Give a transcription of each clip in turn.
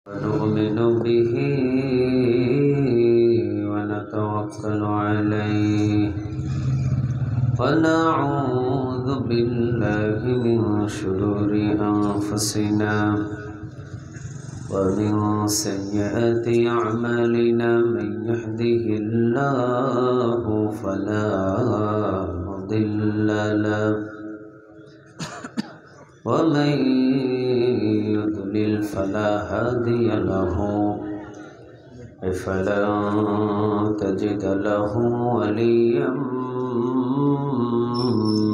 ونؤمن به ونتوكل عليه ونعوذ بالله من شرور أنفسنا ومن سيئات أعمالنا من يهده الله فلا مضل له ومن يضلل فلا هادي له فلن تجد له وليا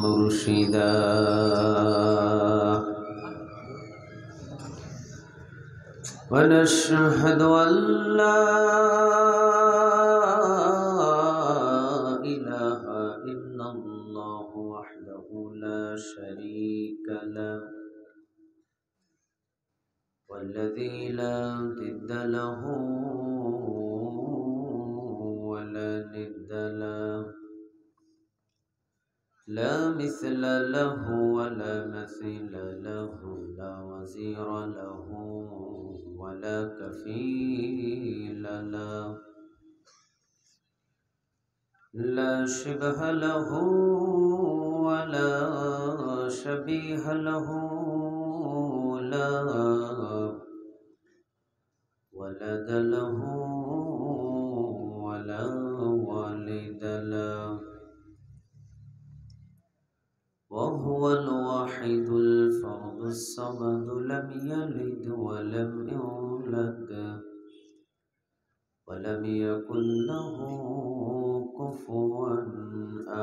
مرشدا ونشهد أن لا إله إلا الله وحده لا شريك له والذي لا ضد له ولا ند له لا مثل له ولا مثيل له لا وزير له ولا كفيل له لا شبه له ولا شبيه له لا ولد له ولا والد له وهو الواحد الفرد الصمد لم يلد ولم يولد ولم يكن له كفوا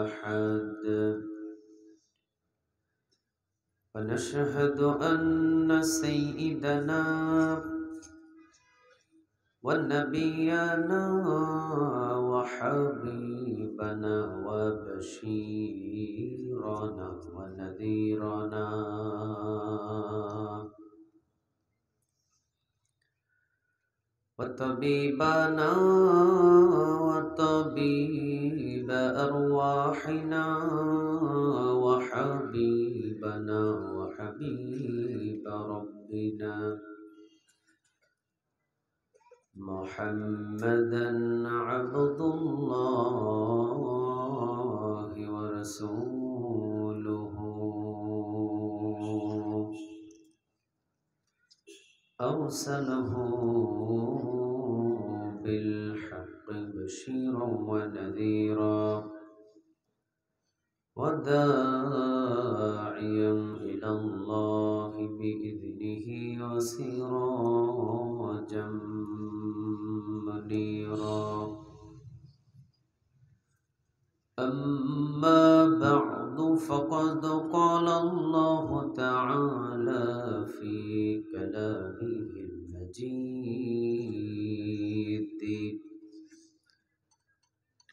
أحد ونشهد أن سيدنا ونبينا وحبيبنا وبشيرنا ونذيرنا وطبيبنا وطبيب أرواحنا وحبيبنا وحبيب ربنا محمدا عبد الله ورسوله أرسله بالحق بشيرا ونذيرا وداعيا إلى الله بإذنه وسراجا منيرا أما بعد فقد قال الله تعالى في كلامه المجيد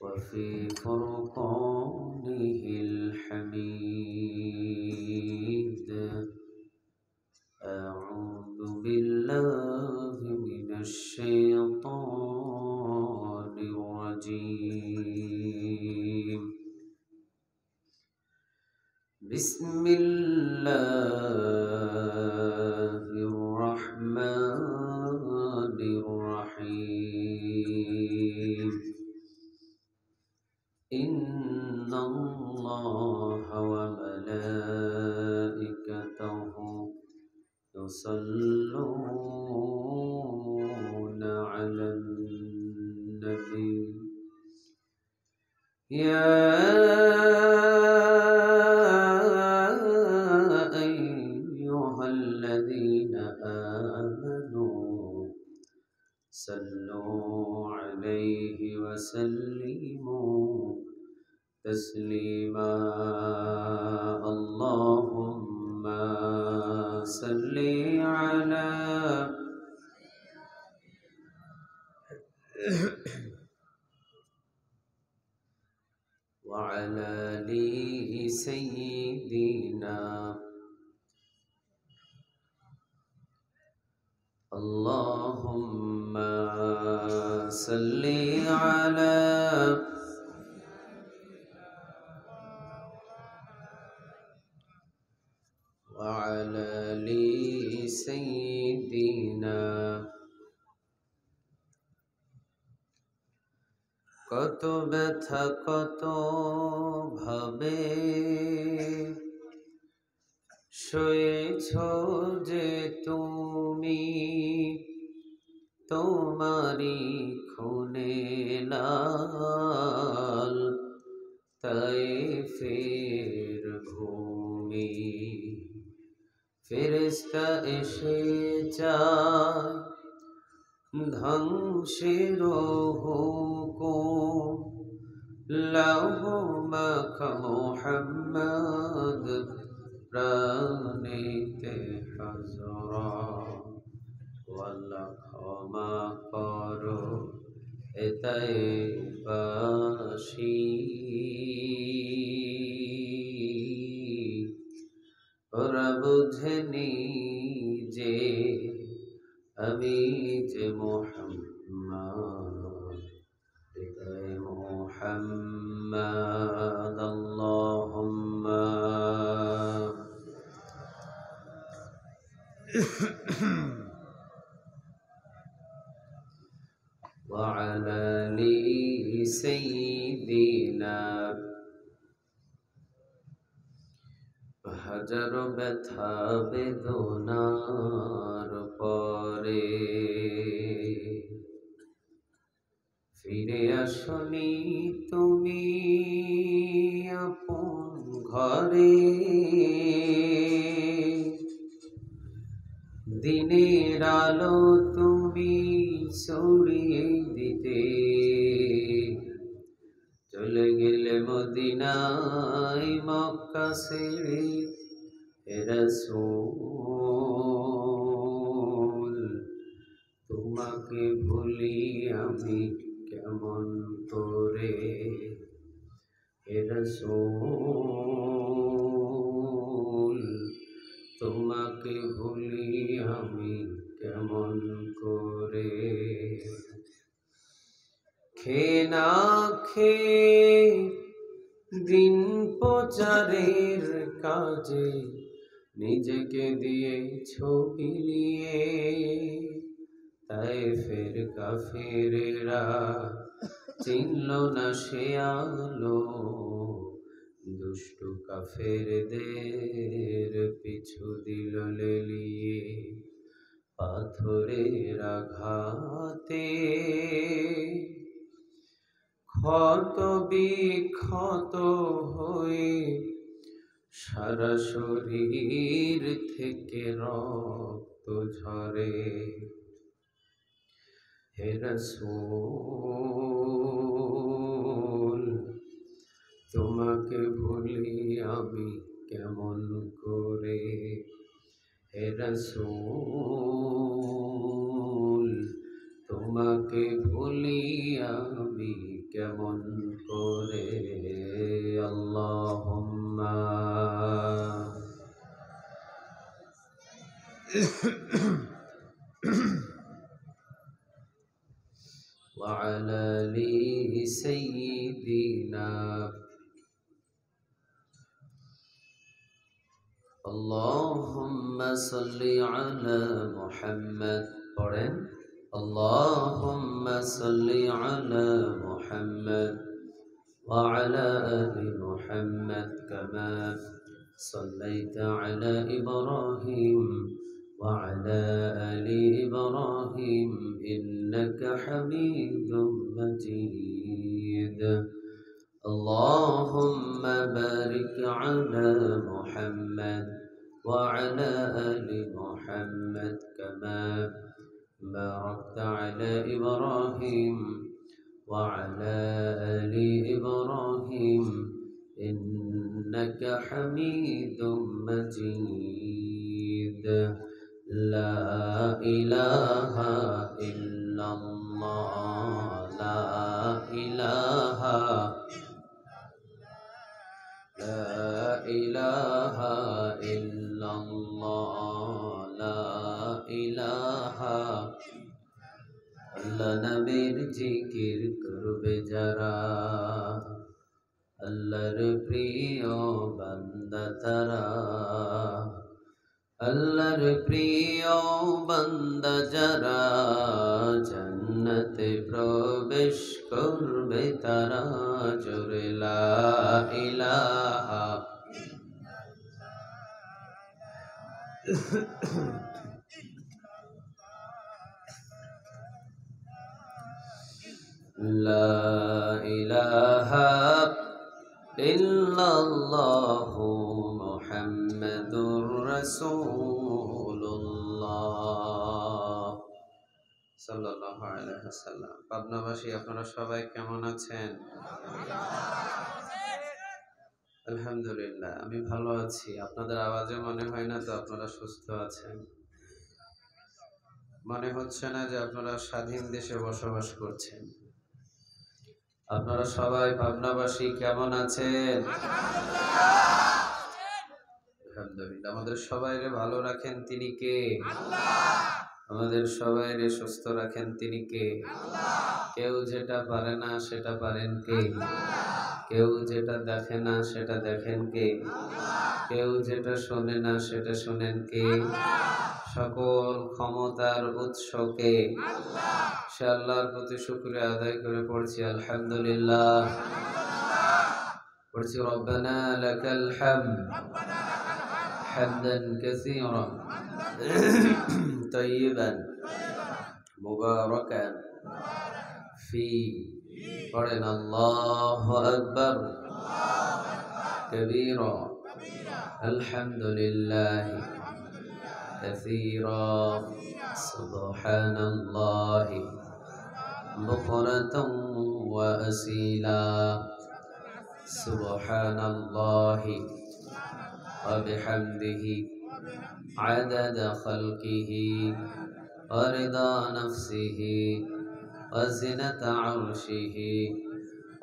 وفي فرقانه الحميد أعوذ بالله من الشيطان الرجيم بسم الله الرحمن الرحيم إن الله وملائكته يصلون على النبي يا أيها الذين آمنوا صلوا عليه وسلموا تسليما اللهم صل على وعلى آل سيدنا اللهم صل على وعلى آل سيدنا কত ব্যথা কত ভাবে সয়েছ যে তুমি, তোমারি খুনে লাল তায়েফের ভূমি। ফেরেশতা এসে যায় ধ্বংসের হুকুম, লৌহ মাখা মুহাম্মদ প্রাণীতে হযরত। ওয়াল্লাহ ক্ষমা করো এতাই বাসী, ওরা বুঝেনি যে আমি যে মুহাম্মদ, এতাই মুহাম্মদ। আল্লাহুম্মা وعلى آل سيدنا। হাজার ব্যথা বেদনার পরে ফিরে আসনি তুমি আপন ঘরে, দিনের আলো তুমি ছড়িয়ে দিতে চলে গেলে মদিনায় মক্কা ছেড়ে। হে রাসূল তোমাকে ভুলি আমি কেমন করে, হে রাসূল তোমাকে ভুলি আমি কেমন করে। খেয়ে না খেয়ে দিন প্রচারের কাজে নিজেকে দিয়ে ছবি নিয়ে তায়েফের কাফেরেরা চিনল না সে আলো, দুষ্টু কাফেরদের পিছু দিল লেলিয়ে পাথরের আঘাতে। ক্ষত বিক্ষত হয়ে সারা শরীর থেকে রক্ত ঝরে। হে রাসূল তোমাকে ভুলি আমি কেমন করে, হে রাসূল তোমাকে ভুলি আমি কেমন করে। আল্লাহুম্মা وعلى آل سيدنا। اللهم صل على محمد، পড়েন اللهم صل على محمد وعلى آل محمد كما صليت على إبراهيم وعلى آل إبراهيم إنك حميد مجيد. اللهم بارك على محمد وعلى آل محمد كما باركت على إبراهيم وعلى آل إبراهيم إنك حميد مجيد. لا إله إلا الله، لا إله إلا الله، لا إله। আল্লাহ নবীর জিকির করবে যারা, আল্লাহর প্রিয় বান্দা তারা, আল্লাহর প্রিয় বান্দা যারা, জান্নাত জান্নাতে প্রবেশ করবে তারা, জোরে লা ইলাহা লা ইলাহা ইল্লাল্লাহু মুহাম্মাদুর রাসূলুল্লাহ সাল্লাল্লাহু আলাইহি ওয়াসাল্লাম। পাবনাবাসী, আপনারা সবাই কেমন আছেন? আলহামদুলিল্লাহ, আমি ভালো আছি। আপনাদের আওয়াজে মনে হয় না তো আপনারা সুস্থ আছেন। মনে হচ্ছে না যে আপনারা স্বাধীন দেশে বসবাস করছেন। আপনারা সবাই পাবনাবাসী কেমন আছেন? আলহামদুলিল্লাহ। আমাদের সবাইরে ভালো রাখেন তিনি কে? আমাদের সবাইরে সুস্থ রাখেন তিনি কে? কেউ যেটা পারে না সেটা পারেন কে? কেউ যেটা দেখে না সেটা দেখেন কে? কেউ যেটা শোনে না সেটা শোনেন কে? সকল ক্ষমতার উৎস কে? সে আল্লাহর প্রতি শুকরিয়া আদায় করে পড়ছি আলহামদুলিল্লাহ। পড়ছি রব্বানা লাকাল হামদ হামদান কাসীরান তাইয়িবান মুবারাকান ফি। পড়েন আল্লাহু আকবার কবীরা আলহামদুলিল্লাহি কাসীরা সুবহানাল্লাহি বুকরাতান ওয়া আসীলা সুবহানাল্লাহি ওয়া বিহামদিহি আদাদা খালকিহি ওয়া রিদা নাফসিহি ওয়া জিনাতা আরশিহি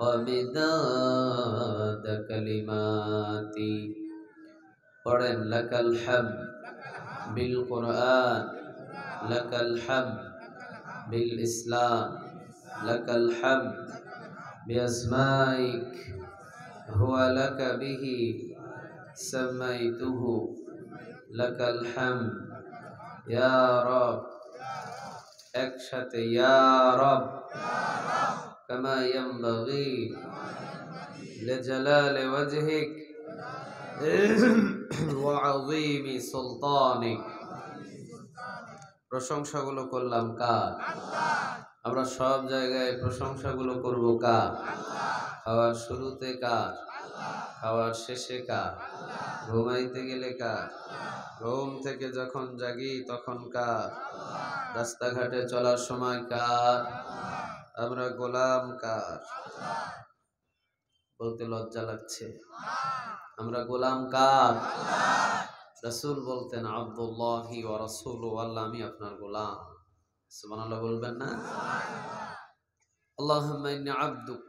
ওয়া মিদাদা কালিমাতি। পড়েন লাকাল হামদ বিল কুরআন, লাকাল হামদ বিল ইসলাম, লাকাল হামদ বিআসমাইক হুয়া লাকা বিহি সামাইতুহু, লাকাল হামদ ইয়া রব। একসাথে ইয়া রব কামা ইয়ানবাগি লিজালালি ওয়াজহিক ওয়া আযীমি সুলতানিক। প্রশংসাগুলো করলাম কার? আমরা সব জায়গায় প্রশংসাগুলো করব কার? খাওয়ার শুরুতে কার? খাওয়ার শেষে কার? ঘুমাইতে গেলে কার? ঘুম থেকে যখন জাগি তখন কার? রাস্তাঘাটে চলার সময় কার? আমরা গোলাম কার? বলতে লজ্জা লাগছে। আমরা গোলাম কার? রাসূল বলতেন আব্দুল্লাহি ওয়া রাসূলুহু, আল্লাহ আমি আপনার গোলাম। সুবহানাল্লাহ বলবেন না? আল্লাহুম্মা ইন্নী আবদুক,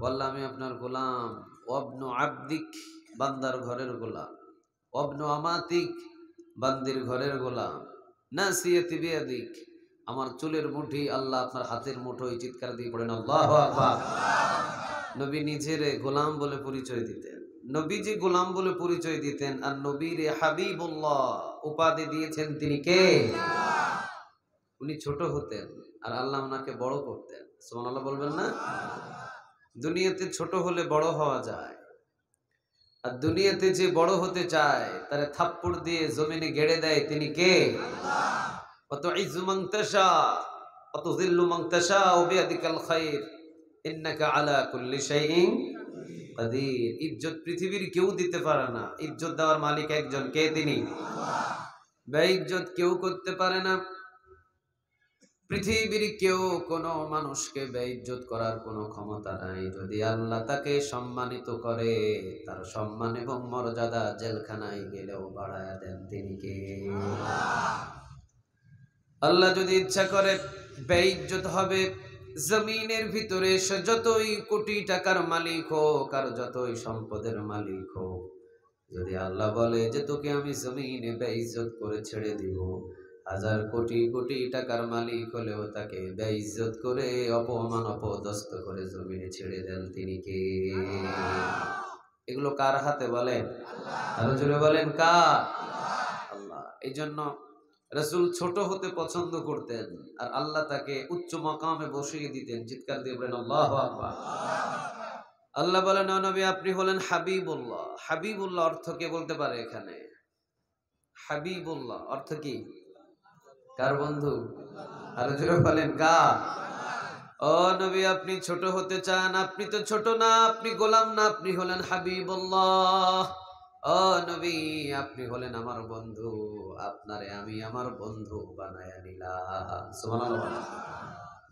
আল্লাহ আমি আপনার গোলাম। ওয়াবনু আবদিক, বান্দার ঘরের গোলাম। ওয়াবনু আমাতিক, বান্দির ঘরের গোলাম। নাসিয়াতি বিয়াদিক, আমার চুলের মুঠি আল্লাহ আপনার হাতের মুঠোয়। চিৎকার দিয়ে পড়েন আল্লাহু আকবার। নবী নিজেরে গোলাম বলে পরিচয় দিতেন। নবীজি গোলাম বলে পরিচয় দিতেন, আর নবীরে হাবিবুল্লাহ উপাধি দিয়েছেন তিনি কে? উনি ছোট হতেন আর আল্লাহ ওনাকে বড় করতেন। সুবহানাল্লাহ বলবেন না? দুনিয়াতে ছোট হলে বড় হওয়া যায়, আর দুনিয়াতে যে বড় হতে চায় তারে থাপ্পড় দিয়ে জমিনে গেড়ে দেয় তিনি কে? অত ইজ্জু মান তাশা অত যিল্লু মান তাশা ওয়া বিয়াদিকাল খায়র ইন্নাকা আলা কুল্লি শাইইন কাদির। ইজ্জত পৃথিবীর কেউ দিতে পারে না, ইজ্জত দেওয়ার মালিক একজন, কে? তিনি। বেইজ্জত কেউ করতে পারে না। পৃথিবীর কেউ কোনো মানুষকে বেইজ্জত করার কোনো ক্ষমতা নাই। যদি আল্লাহ তাকে সম্মানিত করে, তার সম্মান এবং মর্যাদা জেলখানায় গেলেও বাড়ায়া দেন তিনি কে? আল্লাহ যদি ইচ্ছা করে বেইজ্জত হবে জমিনের ভিতরে, সে যতই কোটি টাকার মালিক হোক আর যতই সম্পদের মালিক হোক, যদি আল্লাহ বলে যে তোকে আমি জমিনে বেইজ্জত করে ছেড়ে দিব, হাজার কোটি কোটি টাকার মালিক হলেও তাকে বেইজ্জত করে অপমান অপদস্থ করে জমিনে ছেড়ে দেন তিনি কে? এগুলো কার হাতে বলেন? আরো জোরে বলেন কার? আল্লাহ। এই জন্য রাসূল ছোট হতে পছন্দ করতেন আর আল্লাহ তাকে উচ্চ মাকামে বসিয়ে দিতেন। চিৎকার দিয়ে বলেন আল্লাহু আকবার। আল্লাহ বলেন, ও নবী আপনি হলেন হাবিবুল্লাহ। হাবিবুল্লাহ অর্থ কে বলতে পারে এখানে? হাবিবুল্লাহ অর্থ কি? কার বন্ধু? আরো জোরে বলেন কার? ও নবী আপনি ছোট হতে চান, আপনি তো ছোট না, আপনি গোলাম না, আপনি হলেন হাবিবুল্লাহ। ও নবী আপনি হলেন আমার বন্ধু, আপনারে আমি আমার বন্ধু বানায়া নিলাম। সুবহানাল্লাহ।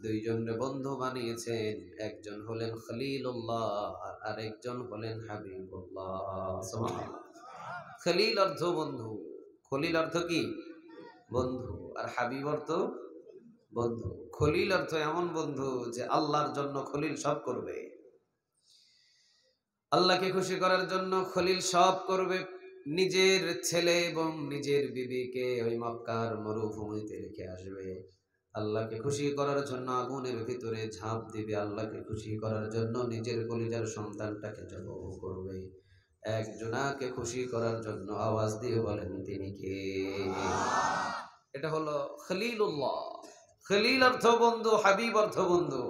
দুইজনের বন্ধু বানিয়েছেন, একজন হলেন খলিলুল্লাহ আর আরেকজন হলেন হাবিবুল্লাহ। সুবহানাল্লাহ। খলিল অর্থ বন্ধু, খলিল অর্থ কি? বন্ধু। আর হাবিব অর্থ বন্ধু। খলিল অর্থ এমন বন্ধু যে আল্লাহর জন্য খলিল সব করবে, আল্লাহকে খুশি করার জন্য খলিল সব করবে। নিজের ছেলে এবং নিজের বিবিকে ওই মক্কার মরুভূমিতে রেখে আসবে, আল্লাহকে খুশি করার জন্য আগুনের ভিতরে ঝাঁপ দিবে, আল্লাহকে খুশি করার জন্য নিজের কলিজার সন্তানটাকে জবাহ করবে। একজনাকে খুশি করার জন্য আওয়াজ দিয়ে বলেন তিনি কে? এটা হলো খলিলুল্লাহ। খলিল অর্থ বন্ধু, হাবিব অর্থ বন্ধু।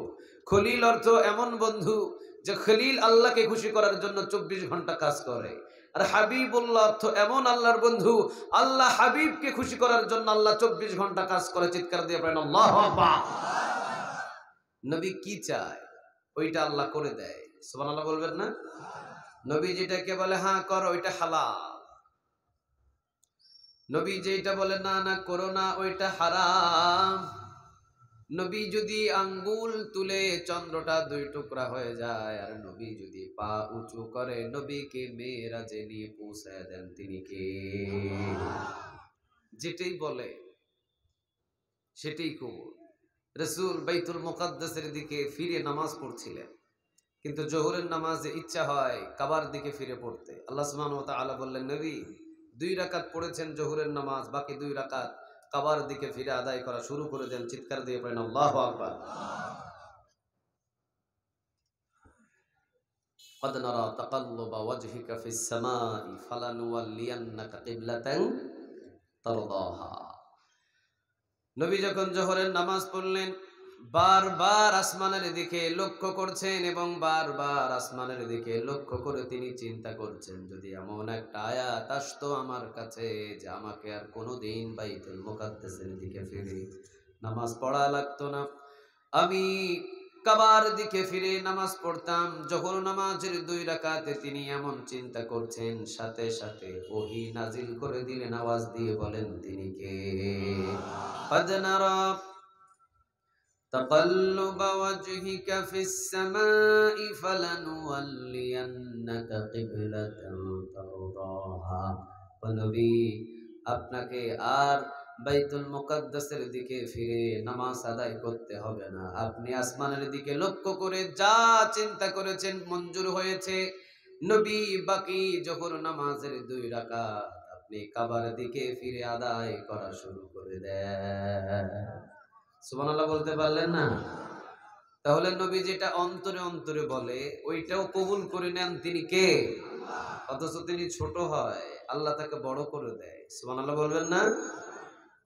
খলিল অর্থ এমন বন্ধু যে খলিল আল্লাহকে খুশি করার জন্য 24 ঘন্টা কাজ করে। আর হাবিবুল্লাহ অর্থ এমন আল্লাহর বন্ধু, আল্লাহ হাবিবকে খুশি করার জন্য আল্লাহ 24 ঘন্টা কাজ করে। চিৎকার দিয়ে বলেন আল্লাহু আকবার। নবী কি চায় ওইটা আল্লাহ করে দেয়। সুবহানাল্লাহ বলবেন না? নবী যেটাকে বলে হ্যাঁ করো ওইটা হালাল, নবী যেটা বলে না না করো না ওইটা হারাম। নবী যদি আঙ্গুল তুলে চন্দ্রটা 2 টুকরা হয়ে যায়, আর নবী যদি পা উঁচু করে নবীকে মেরাজে নিয়ে পৌঁছায় দেন তিনি কে? যেটাই বলে সেটাই কবুল। রাসূল বাইতুল মুকাদ্দাসের দিকে ফিরে নামাজ পড়ছিলেন, কিন্তু জোহরের নামাজে ইচ্ছা হয় কাবার দিকে ফিরে পড়তে। আল্লাহ সুবহানাহু ওয়া তাআলা বললেন, নবী 2 রাকাত পড়েছেন জোহরের নামাজ, বাকি 2 রাকাত কাবার দিকে ফিরে আদায় করা শুরু করে দেন। চিৎকার দিয়ে পড়েন আল্লাহু আকবার। قد نرى تقلب وجهك في السماء فلنولينك قبلة ترضاها। নবী যখন জোহরের নামাজ পড়লেন বারবার আসমানের দিকে লক্ষ্য করছেন এবং বারবার আসমানের দিকে লক্ষ্য করে তিনি চিন্তা করছেন, যদি এমন একটা আয়াত আসতো আমার কাছে যে আমাকে আর কোনোদিন বাইতুল মুকাদ্দাসের দিকে ফিরে নামাজ পড়া লাগতো না, আমি কাবার দিকে ফিরে নামাজ পড়তাম। জোহর নামাজের 2 রাকাতে তিনি এমন চিন্তা করছেন, সাথে সাথে ওহী নাজিল করে দিলেন। আওয়াজ দিয়ে বলেন তিনি কে? قد نرى تقلب وجهك في السماء فلنولينك قبلة ترضاها। নবী আপনাকে আর বাইতুল মুকাদ্দাসের দিকে ফিরে নামাজ আদায় করতে হবে না, আপনি আসমানের দিকে লক্ষ্য করে যা চিন্তা করেছেন মঞ্জুর হয়েছে। নবী বাকি জোহর নামাজের 2 রাকাত আপনি কাবার দিকে ফিরে আদায় করা শুরু করে দেন। সুবহানাল্লাহ বলতে পারলেন না? তাহলে নবী যেটা অন্তরে অন্তরে বলে ওইটাও কবুল করে নেন তিনি কে? অথচ তিনি ছোট হয়, আল্লাহ তাকে বড় করে দেয়। সুবহানাল্লাহ বলবেন না?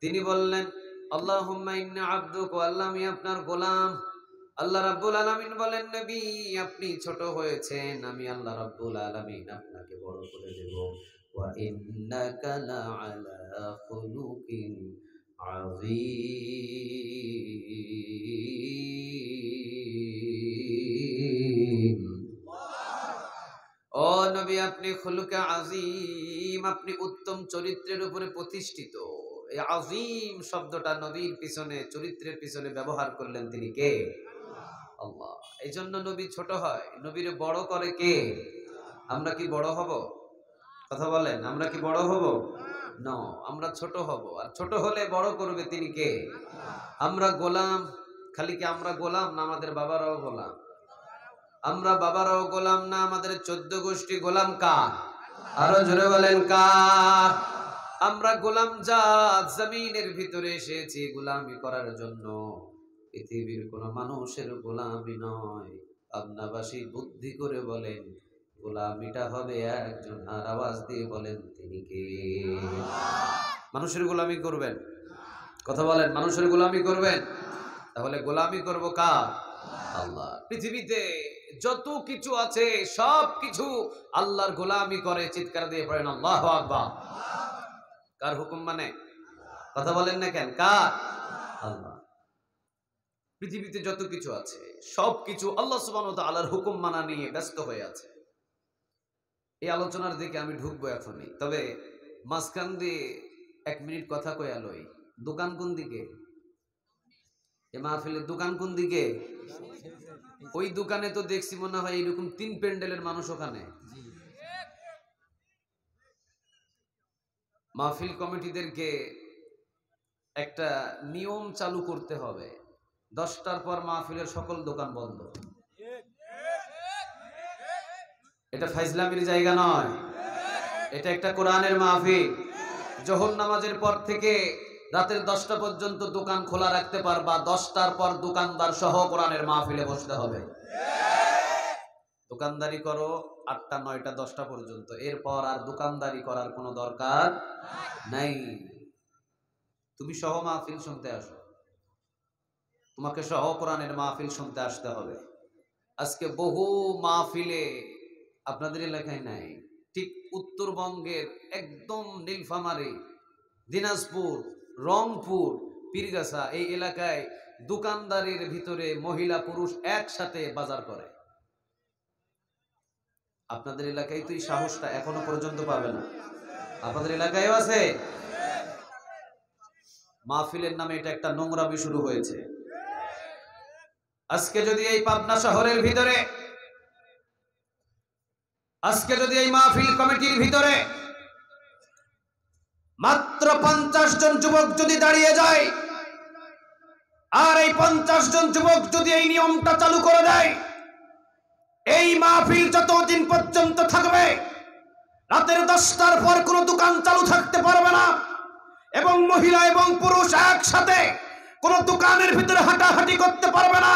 তিনি বললেন আল্লাহুম্মা ইন্না আবদুক, আল্লাহ আমি আপনার গোলাম। আল্লাহ রাব্বুল আলামিন বলেন, নবী আপনি ছোট হয়েছেন, আমি আল্লাহ রাব্বুল আলামিন আপনাকে বড় করে দেব। ওয়া ইন্নাকা লাআলা খুলুকিন আযীম। ও নবী আপনি খুলুকে আযীম, আপনি উত্তম চরিত্রের উপরে প্রতিষ্ঠিত। এই আযীম শব্দটা নবীর পিছনে, চরিত্রের পিছনে ব্যবহার করলেন তিনি কে? আল্লাহ। এই জন্য নবী ছোট হয়, নবীরে বড় করে কে? আমরা কি বড় হব? কথা বলেন, আমরা কি বড় হব? না, আমরা ছোট হব। আর ছোট হলে বড় করবে তিনি কে? আমরা গোলাম। খালি কি আমরা গোলাম না আমাদের বাবারাও গোলাম? আমরা বাবারাও গোলাম না, আমাদের 14 গোষ্ঠী গোলাম কার? আরো জোরে বলেন কার? আমরা গোলাম জাত, জমিনের ভিতরে এসেছি গোলামি করার জন্য, পৃথিবীর কোন মানুষের গোলামি নয়। পাবনাবাসী বুদ্ধি করে বলেন গোলামিটা হবে একজন, আর আওয়াজ দিয়ে বলেন তিনি কে? মানুষের গোলামি করবেন? কথা বলেন, মানুষের গোলামি করবেন? তাহলে গোলামি করব কার? আল্লাহ। পৃথিবীতে যত কিছু আছে সব কিছু আল্লাহর গোলামি করে। চিৎকার দিয়ে পড়েন আল্লাহু আকবার। কার হুকুম মানে? কথা বলেন না কেন? কার? আল্লাহ। পৃথিবীতে যত কিছু আছে সব কিছু আল্লাহ সুবহানাহু ওয়া তাআলার হুকুম মানা নিয়ে ব্যস্ত হয়ে আছে। এই আলোচনার দিকে আমি ঢুকবো এখনই, তবে মাঝখান দিয়ে 1 মিনিট কথা কইয়া লই। দোকান কোন দিকে? এ মাহফিলের দোকান কোন দিকে? ওই দোকানে তো দেখছি মনে হয় এরকম 3 প্যান্ডেলের মানুষ ওখানে। মাহফিল কমিটিদেরকে একটা নিয়ম চালু করতে হবে, 10টার পর মাহফিলের সকল দোকান বন্ধ। এটা ফাইজলামির জায়গা নয়, এটা একটা কোরআনের মাহফিল। জোহর নামাজের পর থেকে রাতের 10টা পর্যন্ত দোকান খোলা রাখতে পারবা, 10টার পর দোকানদার সহ কোরআনের মাহফিলে বসতে হবে। দোকানদারি করো 8টা 9টা 10টা পর্যন্ত, এরপর আর দোকানদারি করার কোনো দরকার নাই। তুমি সহ মাহফিল শুনতে আসো, তোমাকে সহ কোরআনের মাহফিল শুনতে আসতে হবে। আজকে বহু মাহফিলে আপনাদের এলাকায় নাই, ঠিক উত্তরবঙ্গের একদম নীলফামারী, দিনাজপুর, রংপুর, পীরগাছা এই এলাকায় দোকানদারির ভিতরে মহিলা পুরুষ একসাথে বাজার করে। আপনাদের এলাকায় তো এই সাহসটা এখনো পর্যন্ত পাবে না। আপনাদের এলাকায়ও আছে। মাহফিলের নামে এটা একটা নোংরামি শুরু হয়েছে। আজকে যদি এই পাবনা শহরের ভিতরে, আজকে যদি এই মাহফিল কমিটির ভিতরে মাত্র 50 জন যুবক যদি দাঁড়িয়ে যায়, আর এই 50 জন যুবক যদি এই নিয়মটা চালু করে দেয়, এই মাহফিল যতদিন পর্যন্ত থাকবে রাতের 10টার পর কোনো দোকান চালু থাকতে পারবে না, এবং মহিলা এবং পুরুষ একসাথে কোনো দোকানের ভিতরে হাঁটাহাঁটি করতে পারবে না।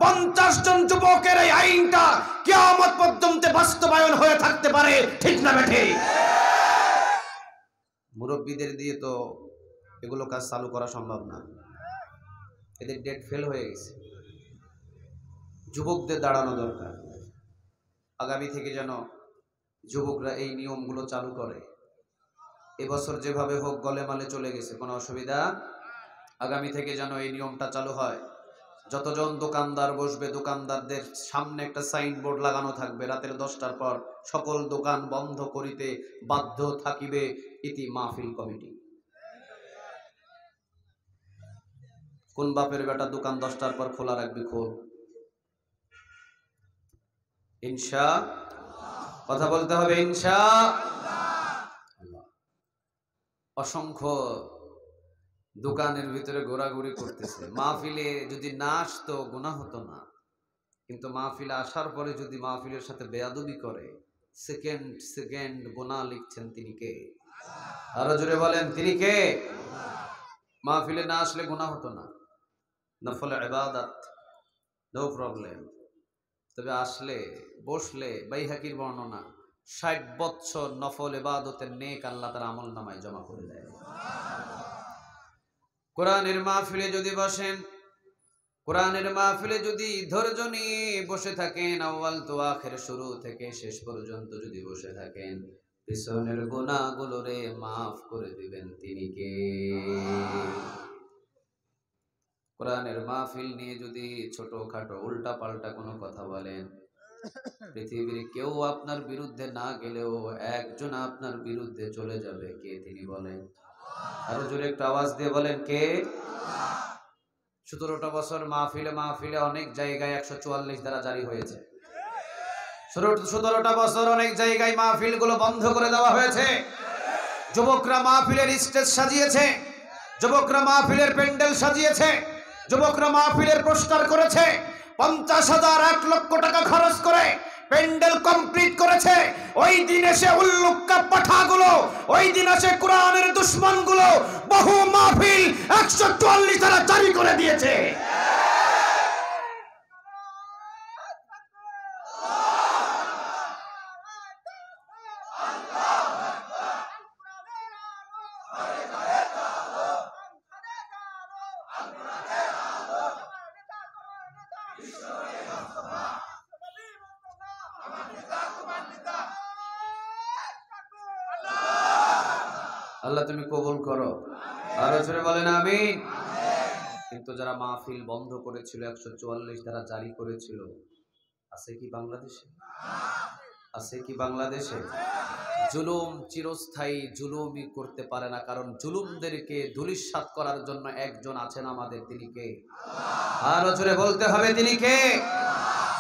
50 জন যুবকের এই আইনটা কিয়ামত পর্যন্ত বাস্তবায়ন হয়ে থাকতে পারে, ঠিক না বেঠে? মুরব্বীদের দিয়ে তো এগুলো কাজ চালু করা সম্ভব না, এদের ডেট ফেল হয়ে গেছে। যুবকদের দাঁড়ানো দরকার। আগামী থেকে যেন যুবকরা এই নিয়মগুলো চালু করে। এবছর যেভাবে হোক গলেমালে চলে গেছে, কোনো অসুবিধা। আগামী থেকে যেন এই নিয়মটা চালু হয়। যতজন দোকানদার বসবে, দোকানদারদের সামনে একটা সাইনবোর্ড লাগানো থাকবে, রাতের 10টার পর সকল দোকান বন্ধ করিতে বাধ্য থাকিবে ইতি মাহফিল কমিটি। কোন বাপের বেটা দোকান 10টার পর খোলা রাখবি? খোল, ইনশা। কথা বলতে হবে ইনশা। অসংখ্য দোকানের ভিতরে ঘোরাঘুরি করতেছে। মাহফিলে যদি না আসতো গুনাহ হতো না, কিন্তু মাহফিলে আসার পরে যদি মাহফিলের সাথে বেয়াদবি করে, সেকেন্ড সেকেন্ড গুনাহ লিখছেন তিনি কে? আরো জোরে বলেন, তিনি কে? মাহফিলে না আসলে গুনাহ হতো না, নফল ইবাদত, নো প্রবলেম। তবে আসলে বসলে বাইহাকির বর্ণনা 60 বছর নফল ইবাদতের নেক আল্লাহ তার আমল নামায় জমা করে দেয়। কোরআনের মাহফিলে যদি বসেন, কোরআনের মাহফিলে যদি ধৈর্য নিয়ে বসে থাকেন, আউয়াল তো আখের, শুরু থেকে শেষ পর্যন্ত যদি বসে থাকেন, পিছনের গুনাহগুলোরে মাফ করে দিবেন তিনি কে? কোরআনের মাহফিল নিয়ে যদি ছোটখাটো উল্টা পাল্টা কোনো কথা বলেন, পৃথিবীর কেউ আপনার বিরুদ্ধে না গেলেও একজন আপনার বিরুদ্ধে চলে যাবে। কে তিনি? বলেন। আরো জোরে একটু আওয়াজ দিয়ে বলেন, কে? 17টা বছর মাহফিলে মাহফিলে অনেক জায়গায় 144 দ্বারা জারি হয়েছে। 17টা বছর অনেক জায়গায় মাহফিল গুলো বন্ধ করে দেওয়া হয়েছে। যুবকরা মাহফিলের স্টেজ সাজিয়েছে, যুবকরা মাহফিলের প্যান্ডেল সাজিয়েছে, যুবকরা মাহফিলের পোস্টার করেছে, 50,000 1 লক্ষ টাকা খরচ করে প্যান্ডেল কমপ্লিট করেছে। ওই দিন এসে উল্লুক্কা পাঠাগুলো, ওই দিন এসে কোরআনের দুশমনগুলো বহু মাহফিল 144 দ্বারা জারি করে দিয়েছে। আল্লাহ তুমি কবুল করো, আরো জোরে বলেন আমিন। কিন্তু যারা মাহফিল বন্ধ করেছিল, 144 ধারা জারি করেছিল, আছে কি বাংলাদেশে? আছে কি বাংলাদেশে? জুলুম চিরস্থায়ী জুলুমই করতে পারে না, কারণ জুলুমদেরকে ধূলিসাৎ করার জন্য একজন আছেন আমাদের, তিনি কে? আরো জোরে বলতে হবে, তিনি কে?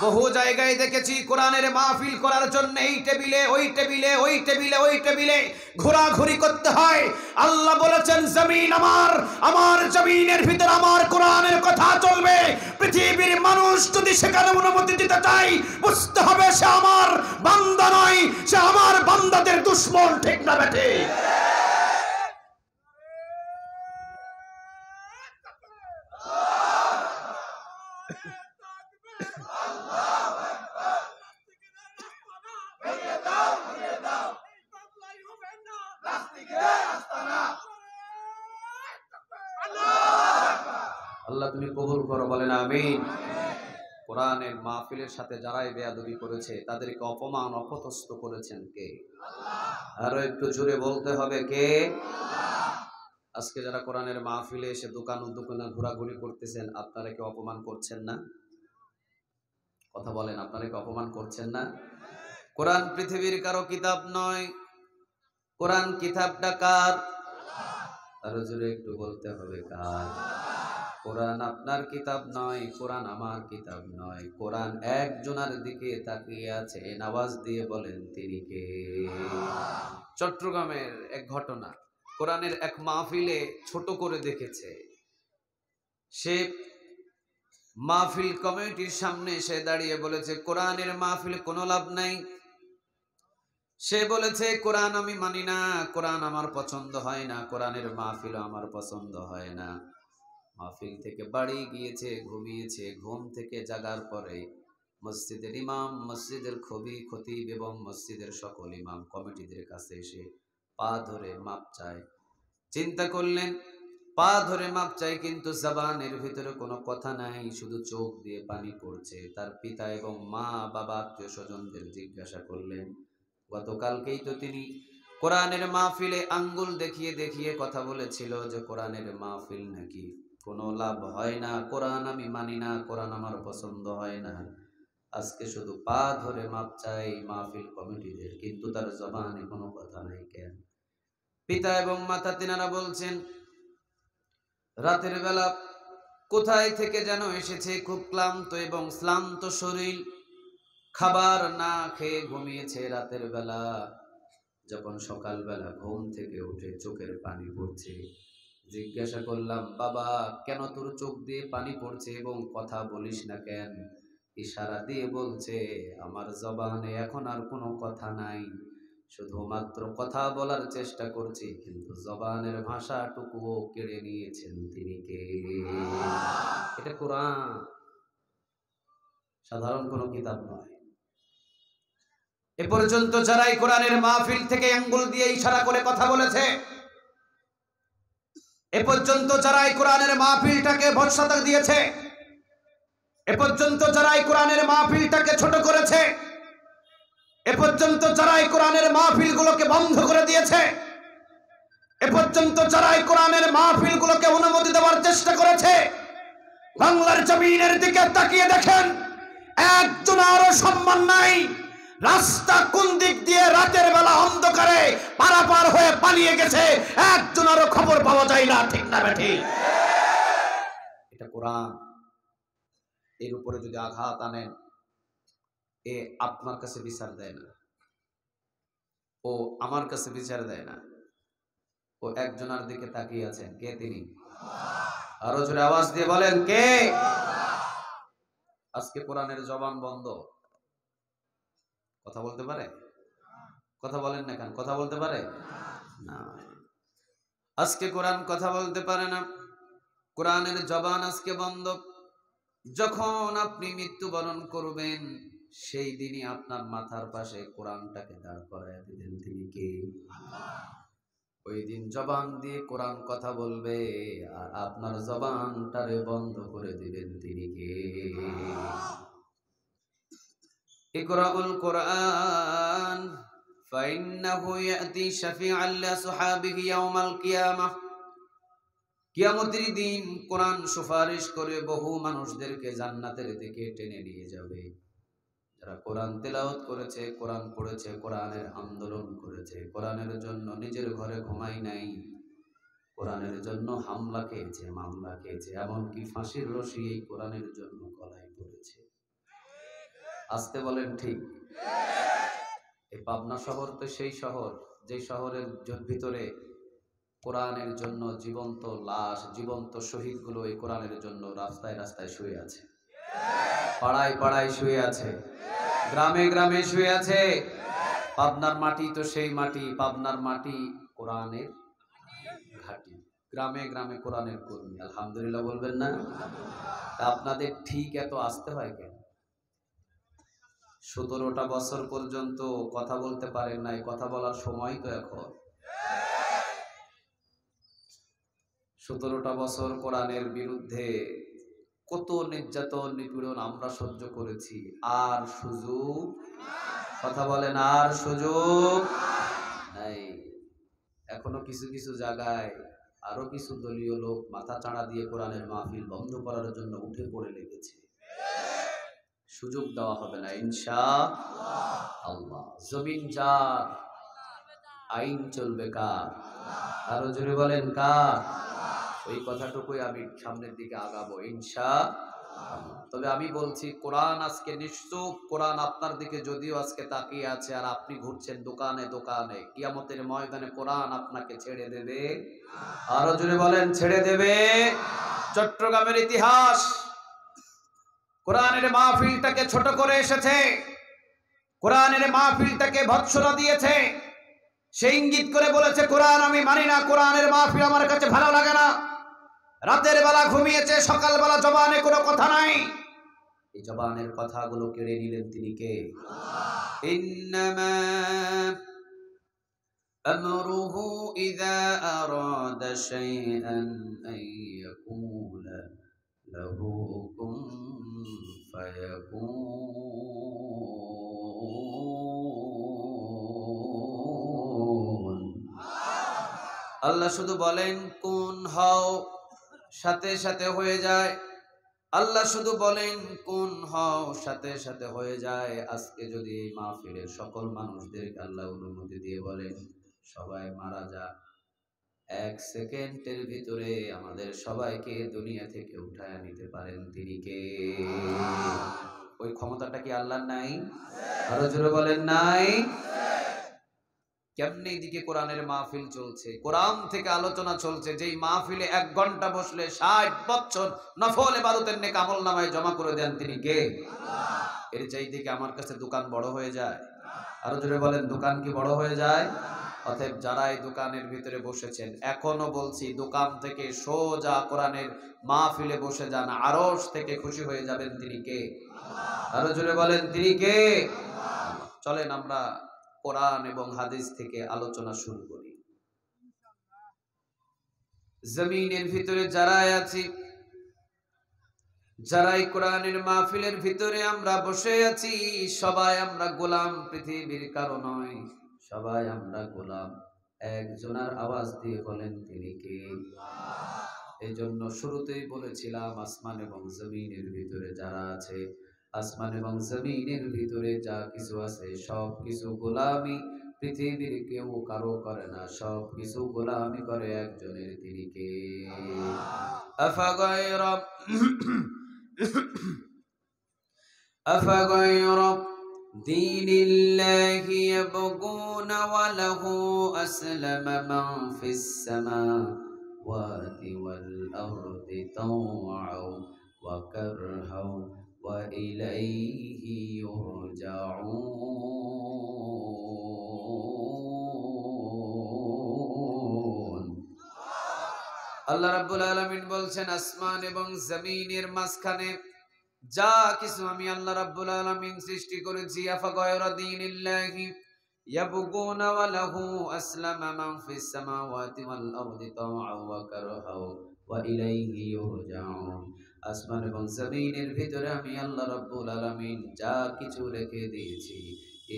বহু জায়গায় দেখেছি কোরআনের মাহফিল করার জন্য এই টেবিলে ওই টেবিলে ওই টেবিলে ওই টেবিলে ঘোরাঘুরি করতে হয়। আল্লাহ বলেছেন জমিন আমার, আমার জমিনের ভিতর আমার কোরআনের কথা চলবে। পৃথিবীর মানুষ যদি সেখানে অনুমতি দিতে চায়, বুঝতে হবে সে আমার বান্দা নয়, সে আমার বান্দাদের দুশমন, ঠিক না বেঠে? আল্লাহ তুমি কবুল করো, বলেন আমিন। কোরআনের মাহফিলের সাথে যারাই বেয়াদবি করেছে, তাদেরকে অপমান অপদস্থ করেছেন কে? আরো একটু জোরে বলতে হবে, কে? আজকে যারা কোরআনের মাহফিলে এসে দোকান দোকানে ঘোরাঘুরি করতেছেন, আপনারা কি অপমান করছেন না? কথা বলেন, আপনারা কি অপমান করছেন না? কোরআন পৃথিবীর কারো কিতাব নয়, কোরআন কিতাবটা কার? আরো জোরে একটু বলতে হবে, কার? কোরআন আপনার কিতাব নয়, কোরআন আমার কিতাব নয়, কোরআন একজনের দিকে তাকিয়ে আছে, আওয়াজ দিয়ে বলেন তিনি কে? চট্টগ্রামের এক ঘটনা, কোরআনের এক মাহফিলে ছোট করে দেখেছে। সে মাহফিল কমিটির সামনে এসে দাঁড়িয়ে বলেছে, কোরআনের মাহফিলে কোনো লাভ নাই। সে বলেছে, কোরআন আমি মানি না, কোরআন আমার পছন্দ হয় না, কোরআনের মাহফিলও আমার পছন্দ হয় না। মাহফিল থেকে বাড়ি গিয়েছে, ঘুমিয়েছে। ঘুম থেকে জাগার পরে মসজিদের ইমাম, মসজিদের খতিব এবং মসজিদের সকল ইমাম কমিটিদের কাছে এসে পা ধরে মাপ চায়। চিন্তা করলেন, পা ধরে মাপ চাই, কিন্তু জবানের ভিতরে কোনো কথা নাই, শুধু চোখ দিয়ে পানি পড়ছে। তার পিতা এবং মা, বাবা, আত্মীয় স্বজনদের জিজ্ঞাসা করলেন, গতকালকেই তো তিনি কোরআনের মাহফিলে আঙ্গুল দেখিয়ে দেখিয়ে কথা বলেছিল যে কোরআনের মাহফিল নাকি কোনো লাভ হয় না, কোরআন আমি মানি না, কোরআন আমার পছন্দ হয় না। আজকে শুধু পা ধরে মাপ চাই মাহফিল কমিটিদের, কিন্তু তার জবানে কোনো কথা নাই কেন? পিতা এবং মাতা তিনারা বলছেন, রাতের বেলা কোথায় থেকে যেন এসেছে, খুব ক্লান্ত এবং শ্রান্ত শরীর, খাবার না খেয়ে ঘুমিয়েছে রাতের বেলা। যখন সকালবেলা ঘুম থেকে উঠে চোখের পানি পড়ছে, জিজ্ঞাসা করলাম, বাবা কেন তোর চোখ দিয়ে পানি পড়ছে এবং কথা বলিস না কেন? ইশারা দিয়ে বলছে, আমার জবানে এখন আর কোনো কথা নাই, শুধুমাত্র কথা বলার চেষ্টা করছি, কিন্তু জবানের ভাষাটুকুও কেড়ে নিয়েছেন তিনি কে? এটা কোরআন, সাধারণ কোনো কিতাব নয়। এ পর্যন্ত যারাই কোরআনের মাহফিল থেকে আঙ্গুল দিয়ে ইশারা করে কথা বলেছে, এ পর্যন্ত যারাই কোরআনের মাহফিলটাকে ভৎসতা দিয়েছে, এ পর্যন্ত যারাই কোরআনের মাহফিলটাকে ছোট করেছে, এ পর্যন্ত যারাই কোরআনের মাহফিলগুলোকে বন্ধ করে দিয়েছে, এ পর্যন্ত যারাই কোরআনের মাহফিলগুলোকে অনুমতি দেওয়ার চেষ্টা করেছে, বাংলার জমিনের দিকে তাকিয়ে দেখেন, একজন আরো সম্মান নাই। রাস্তা কোন দিক দিয়ে রাতের বেলা অন্ধকারে পারাপার হয়ে পালিয়ে গেছে, একজনেরও খবর পাওয়া যায় না, ঠিক না বেঠি? এটা কোরআন। এর উপরে যদি আঘাত আনেন, এ আপনার কাছে বিচার দেয় না, ও আমার কাছে বিচার দেয় না, ও একজনের দিকে তাকিয়ে আছেন, কে তিনি? আরো জোরে আওয়াজ দিয়ে বলেন, কে? আজকে কোরআনের জবান বন্ধ, কথা বলতে পারে? কথা বলেন না কেন? কথা বলতে পারে না। আজকে কোরআন কথা বলতে পারে না, কোরআনের জবান আজকে বন্ধ। যখন আপনি মৃত্যুবরণ করবেন, সেই দিনই আপনার মাথার পাশে কোরআনটাকে দাঁড় করায় দিলেন তিনি কে? ওই দিন জবান দিয়ে কোরআন কথা বলবে, আর আপনার জবানটারে বন্ধ করে দিবেন তিনি কে? ইকরাউল কুরআন ফাইন্নাহু ইয়াতি শাফিআন লিআসহাবিহি ইয়াওমাল কিয়ামাহ। কিয়ামতের দিন কোরআন সুপারিশ করে বহু মানুষদেরকে জান্নাতের দিকে টেনে নিয়ে যাবে। যারা কোরআন তেলাওয়াত করেছে, কোরআন পড়েছে, কোরআনের আন্দোলন করেছে, কোরআনের জন্য নিজের ঘরে ঘুমাই নাই, কোরআনের জন্য হামলা খেয়েছে, মামলা খেয়েছে, এমনকি ফাঁসির রশি এই কোরআনের জন্য গলায় পড়েছে। আসতে বলেন ঠিক। এই পাবনা শহর তো সেই শহর যে শহরের ভিতরে কোরআনের জন্য জীবন্ত লাশ, জীবন্ত শহীদগুলো এই কোরআনের জন্য রাস্তায় রাস্তায় শুয়ে আছে, পাড়ায় পাড়ায় শুয়ে আছে, গ্রামে গ্রামে শুয়ে আছে। পাবনার মাটি তো সেই মাটি, পাবনার মাটি কোরআনের ঘাঁটি, গ্রামে গ্রামে কোরআনের কর্মী। আলহামদুলিল্লাহ বলবেন না? আপনাদের ঠিক এত আসতে হয় কেন? 17টা বছর পর্যন্ত কথা বলতে পারেন নাই, কথা বলার সময় তো এখন। 17টা বছর কোরআনের বিরুদ্ধে কত নির্যাতন নিপীড়ন আমরা সহ্য করেছি, আর সুযোগ, কথা বলেন, আর সুযোগ নাই। এখনো কিছু কিছু জায়গায় আরো কিছু দলীয় লোক মাথা চাড়া দিয়ে কোরআনের মাহফিল বন্ধ করার জন্য উঠে পড়ে লেগেছে। সুযোগ দেওয়া হবে না ইনশাআল্লাহ। জমিন যার, আইন চলবে কার? আরো জোরে বলেন কার? ওই কথাটুকুই আমি সামনের দিকে আগাবো ইনশাআল্লাহ। তবে আমি বলছি কোরআন আজকে নিশ্চুপ, কোরআন আপনার দিকে যদিও আজকে তাকিয়ে আছে আর আপনি ঘুরছেন দোকানে দোকানে, কিয়ামতের ময়দানে কোরআন আপনাকে ছেড়ে দেবে। আরো জোরে বলেন ছেড়ে দেবে। চট্টগ্রামের ইতিহাস কোরআনের মাহফিলটাকে ছোট করে এসেছে, কোরআনের মাহফিলটাকে ভৎসনা দিয়েছে। সে ইঙ্গিত করে বলেছে কোরআন আমি মানি না, কোরআনের মাহফিল আমার কাছে ভালো লাগে না। রাতের বেলা ঘুমিয়েছে, সকালবেলা জবানে কোনো কথা নাই। এই জবানের কথাগুলো কেড়ে নিলেন তিনি কে? ইন্নামা আমরুহু ইযা আরাদা শাইআন আন ইয়াকুলা লাহু কুন ফায়াকুন। আল্লাহ শুধু বলেন কুন হও, সাথে সাথে হয়ে যায়। আল্লাহ শুধু বলেন কুন হও, সাথে সাথে হয়ে যায়। আজকে যদি এই মাহফিলের সকল মানুষদেরকে আল্লাহ অনুমতি দিয়ে বলেন সবাই মারা যা, 1 সেকেন্ডের ভিতরে আমাদের সবাইকে দুনিয়া থেকে উঠায় নিতে পারেন তিনি কে? ওই ক্ষমতাটা কি আল্লাহর নাই? আরো জোরে বলেন নাই? কেমনি দিকে কোরআনের মাহফিল চলছে, কোরআন থেকে আলোচনা চলছে, যেই মাহফিলে 1 ঘন্টা বসলে 60 বছর নফল ইবাদতের নেক আমলনামায় জমা করে দেন তিনি কে? এর চাইতে কি আমার কাছে দোকান বড় হয়ে যায়? আরো জোরে বলেন দোকান কি বড় হয়ে যায়? অতএব যারা এই দোকানের ভিতরে বসেছেন, এখনো বলছি দোকান থেকে সোজা কোরআনের মাহফিলে বসে যান, আরশ থেকে খুশি হয়ে যাবেন তিনি কে? আরো জোরে বলেন তিনি কে? চলেন আমরা কোরআন এবং হাদিস থেকে আলোচনা শুরু করি। জমিনের ভিতরে যারাই আছি, যারাই কোরআনের মাহফিলের ভিতরে আমরা বসে আছি, সবাই আমরা গোলাম, পৃথিবীর কারো নয়, সবাই আমরা গোলাম। একজনের আওয়াজ দিয়ে বলেন তিনি কে? এই জন্য শুরুতেই বলেছিলাম আসমান এবং জমিনের ভিতরে যারা আছে, আসমান এবং জমিনের ভিতরে যা কিছু আছে সব কিছু গোলামি, পৃথিবীর কেউ কারো করে না, সব কিছু গোলামি করে একজনের, তিনি কে? আফাগায়রা দীনিল্লাহি ইয়াবগুনা ওয়া লাহু আসলামা মান ফিস সামাওয়াতি ওয়াল আরদি তাওআন ওয়া কারহাও ওয়া ইলাইহি ইউরজাউন। আল্লাহ রাব্বুল আলামিন বলছেন আসমান এবং জমিনের মাঝখানে যা কিছু আমি আল্লাহ রাব্বুল আলামিন সৃষ্টি করেছি, আফাগায়রা দীনিল্লাহি ইয়াবগুনা ওয়া লাহু আসলামা মান ফিস সামাওয়াতি ওয়াল আরদি তাওআন ওয়া কারহাও ওয়া ইলাইহি ইউরজাউন। আসমান এবং জমিনের ভিতরে আমি আল্লাহ রাব্বুল আলামিন যা কিছু রেখে দিয়েছি,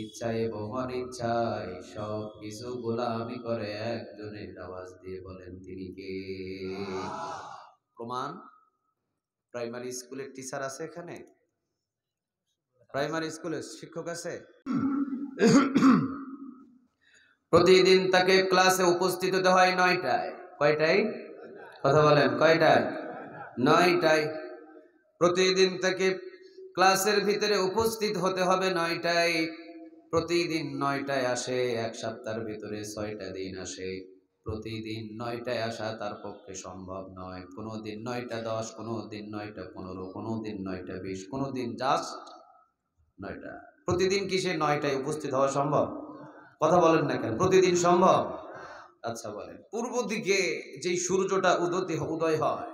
ইচ্ছায় এবং অনিচ্ছায় সব কিছু গোলামি করে একজনের আওয়াজ দিয়ে বলেন তিনি কে? প্রমাণ? প্রাইমারি স্কুলের টিচার আছে এখানে? প্রাইমারি স্কুলের শিক্ষক আছে? প্রতিদিন তাকে ক্লাসে উপস্থিত হতে হয় 9টায়। কয়টায়? কথা বলেন, কয়টায়? 9টায়। প্রতিদিন তাকে ক্লাসের ভিতরে উপস্থিত হতে হবে 9টায়। প্রতিদিন 9টায় আসে, এক সপ্তাহের ভিতরে 6টা দিন আসে। প্রতিদিন 9টায় আসা তার পক্ষে সম্ভব নয়। কোনোদিন 9টা 10, কোনোদিন 9টা 15, কোনোদিন 9টা 20, কোনোদিন জাস্ট 9টা। প্রতিদিন কি সে 9টায় উপস্থিত হওয়া সম্ভব? কথা বলেন না কেন? প্রতিদিন সম্ভব? আচ্ছা বলেন, পূর্ব দিকে যেই সূর্যটা উদয় হয়,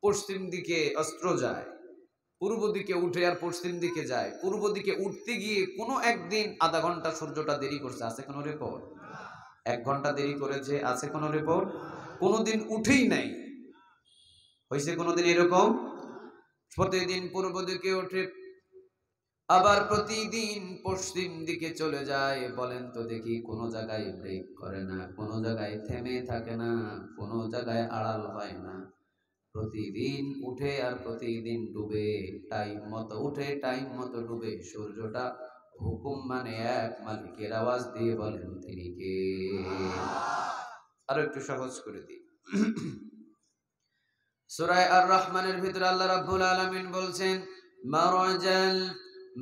পশ্চিম দিকে অস্ত্র যায়, পূর্ব দিকে উঠে আর পশ্চিম দিকে যায়, পূর্ব দিকে উঠতে গিয়ে কোনো একদিন আধা ঘন্টা সূর্যটা দেরি করছে, আছে কোনো রিপোর্ট? 1 ঘন্টা দেরি করেছে, আছে কোনো রিপোর্ট? কোনোদিন উঠেই নাই। হয়েছে কোনোদিন এরকম? প্রতিদিন পূর্ব দিকে ওঠে, আবার প্রতিদিন পশ্চিম দিকে চলে যায়। বলেন তো দেখি, কোনো জায়গায় ব্রেক করে না, কোনো জায়গায় থেমে থাকে না, কোনো জায়গায় আড়াল হয় না। প্রতিদিন উঠে আর প্রতিদিন ডুবে, টাইম মতো উঠে টাইম মতো ডুবে। সূর্যটা হুকুম মানে এক, মালিকের আওয়াজ দিয়ে বলেন তিনি কে? আরো একটু সহজ করে দিই। সূরা আর রহমানের ভিতরে আল্লাহ রাব্বুল আলামিন বলছেন, মারাজাল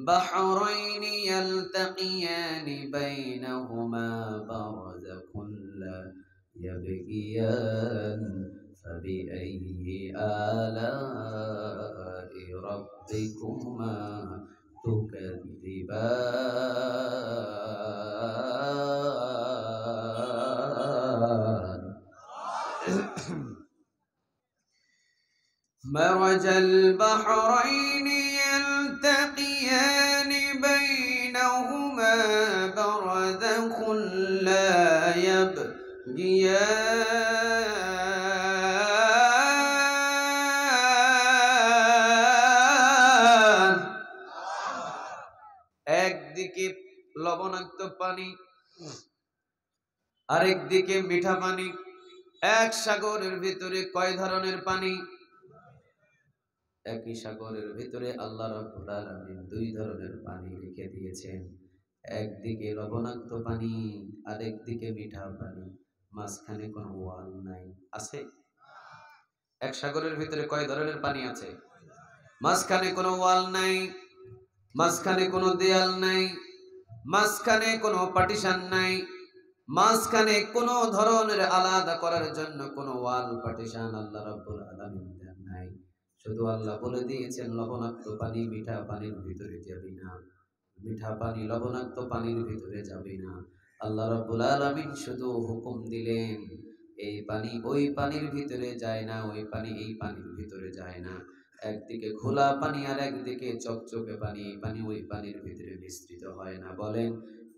বাহরাইন ইয়ালতাকিয়ান বাইনাহুমা বারযাখুন লা ইয়াবগিয়ান ফাবিআইয়ি আলাই রাব্বিকুমা তুকাযযিবান। مرج البحرين يلتقيان بينهما برزخ لا يبغيان। একদিকে লবণাক্ত পানি, আরেকদিকে মিঠা পানি। এক সাগরের ভিতরে কয় ধরনের পানি? একই সাগরের ভিতরে আল্লাহ রাব্বুল আলামিন 2 ধরনের পানি রেখে দিয়েছেন। একদিকে লবণাক্ত পানি, আরেকদিকে মিঠা পানি। মাঝখানে কোনো ওয়াল নাই, আছে? এক সাগরের ভিতরে কয় ধরনের পানি আছে? মাঝখানে কোনো ওয়াল নাই, মাঝখানে কোনো দেয়াল নাই, মাঝখানে কোনো পার্টিশন নাই, মাঝখানে কোনো ধরনের আলাদা করার জন্য কোনো ওয়াল পার্টিশন আল্লাহ রাব্বুল আলামিন দেন নাই। শুধু আল্লাহ বলে দিয়েছেন, লবণাক্ত পানি মিঠা পানির ভিতরে যাবি না, মিঠা পানি লবণাক্ত পানির ভিতরে যাবি না। আল্লাহ রাব্বুল আলামিন শুধু হুকুম দিলেন, এই পানি ওই পানির ভিতরে যায় না, ওই পানি এই পানির ভিতরে যায় না। একদিকে খোলা পানি আর একদিকে চকচকে পানি, এই পানি ওই পানির ভিতরে মিশ্রিত হয় না। বলেন,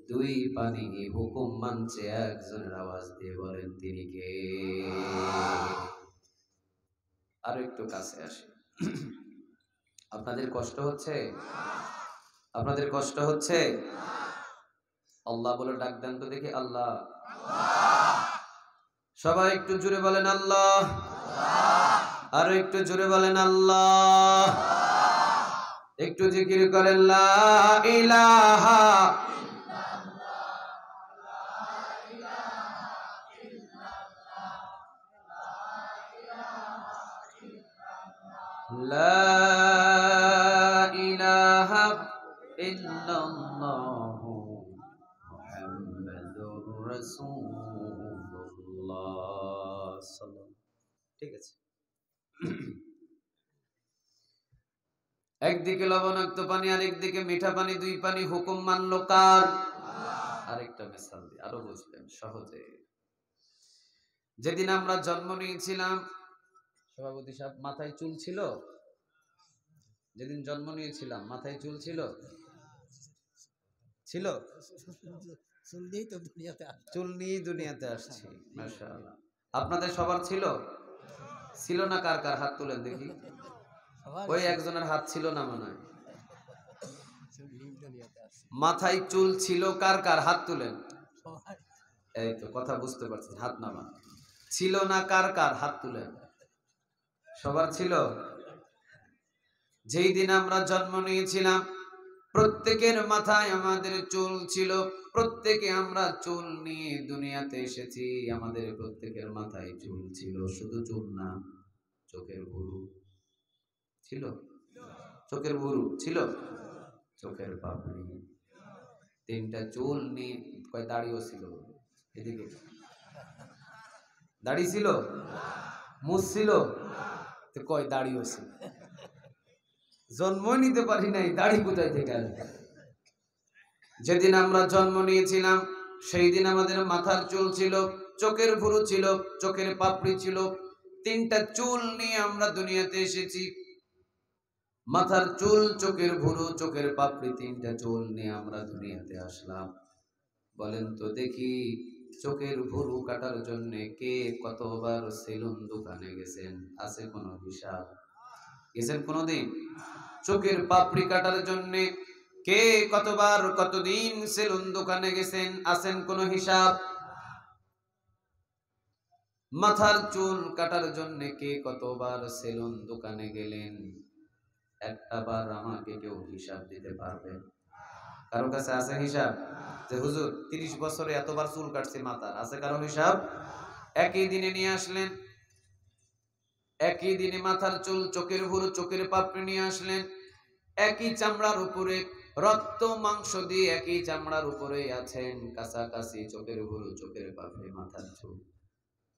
2 পানি হুকুম মানছে, একজনের আওয়াজ দিয়ে বলেন তিনি কে? আর একটু কাছে আসে। আপনাদের কষ্ট হচ্ছে? আপনাদের কষ্ট হচ্ছে? আল্লাহ বলে ডাক দেন তো দেখি, আল্লাহ। সবাই একটু জোরে বলেন আল্লাহ। আরো একটু জোরে বলেন আল্লাহ। একটু জিকির করেন, লা ইলাহা লা ইলাহা ইল্লাল্লাহু মুহাম্মাদুর রাসূলুল্লাহ সাল্লাল্লাহু। ঠিক আছে। একদিকে লবণাক্ত পানি আর একদিকে মিঠা পানি, 2 পানি হুকুম মানলো কার? আরেকটা মিসাল দিই, আরো বুঝবেন সহজে। যেদিন আমরা জন্ম নিয়েছিলাম, সভাপতি সাহেব মাথায় চুল ছিল? যেদিন জন্ম নিয়েছিলাম মাথায় চুল ছিল? ছিল? চুল নিয়েই দুনিয়াতে আসছি, মাশাআল্লাহ। আপনাদের সবার ছিল? ছিল না? কার কার হাত তুলেন দেখি। ওই একজনের হাত ছিল না মনে হয়। মাথায় চুল ছিল কার কার? হাত তুলেন। এই তো কথা বুঝতে পারছেন, হাত নামান। ছিল না কার কার? হাত তুলেন। সবার ছিল। যেই দিন আমরা জন্ম নিয়েছিলাম প্রত্যেকের মাথায় আমাদের চুল ছিল। প্রত্যেকে আমরা চুল নিয়ে দুনিয়াতে এসেছি, আমাদের প্রত্যেকের মাথায় চুল ছিল। শুধু চুল না, চোখের ভুরু ছিল। চোখের ভুরু ছিল, চোখের পাপড়ি, তিনটা চুল নিয়ে, কয় দাড়িও ছিল। এদিকে দাড়ি ছিল, মুছ ছিল, তো কয় দাড়িও ছিল। জন্মই নিতে পারি নাই, দাড়ি কোথায় থেকে আসবে? যেদিন আমরা জন্ম নিয়েছিলাম সেই দিন আমাদের মাথার চুল ছিল, চোখের ভুরু ছিল, চোখের পাপড়ি ছিল। তিনটা চুল নিয়ে আমরা দুনিয়াতে এসেছি। মাথার চুল, চোখের ভুরু, চোখের পাপড়ি, তিনটা চুল নিয়ে আমরা দুনিয়াতে আসলাম। বলেন তো দেখি, চোখের ভুরু কাটার জন্য কে কতবার সেলুন দোকানে গেছেন? আছে কোনো হিসাব? গেছেন কোনোদিন? চোখের পাপড়ি কাটার জন্য কে কতবার কতদিন সেলুন দোকানে গেছেন? আছেন কোনো হিসাব? মাথার চুল কাটার জন্য কে কতবার সেলুন দোকানে গেলেন? একটা বার আমাকে কেউ হিসাব দিতে পারবেন? কারো কাছে আছে হিসাব যে হুজুর 30 বছরে এতবার চুল কাটছে মাথার? আছে কারো হিসাব? একই দিনে নিয়ে আসলেন, একই দিনে মাথার চুল, চোখের ভুরু, চোখের পাপড়ি নিয়ে আসলেন। একই চামড়ার উপরে, রক্ত মাংস দিয়ে একই চামড়ার উপরে আছেন, কাছাকাছি চোখের ভুরু, চোখের পাপড়ি, মাথার চুল।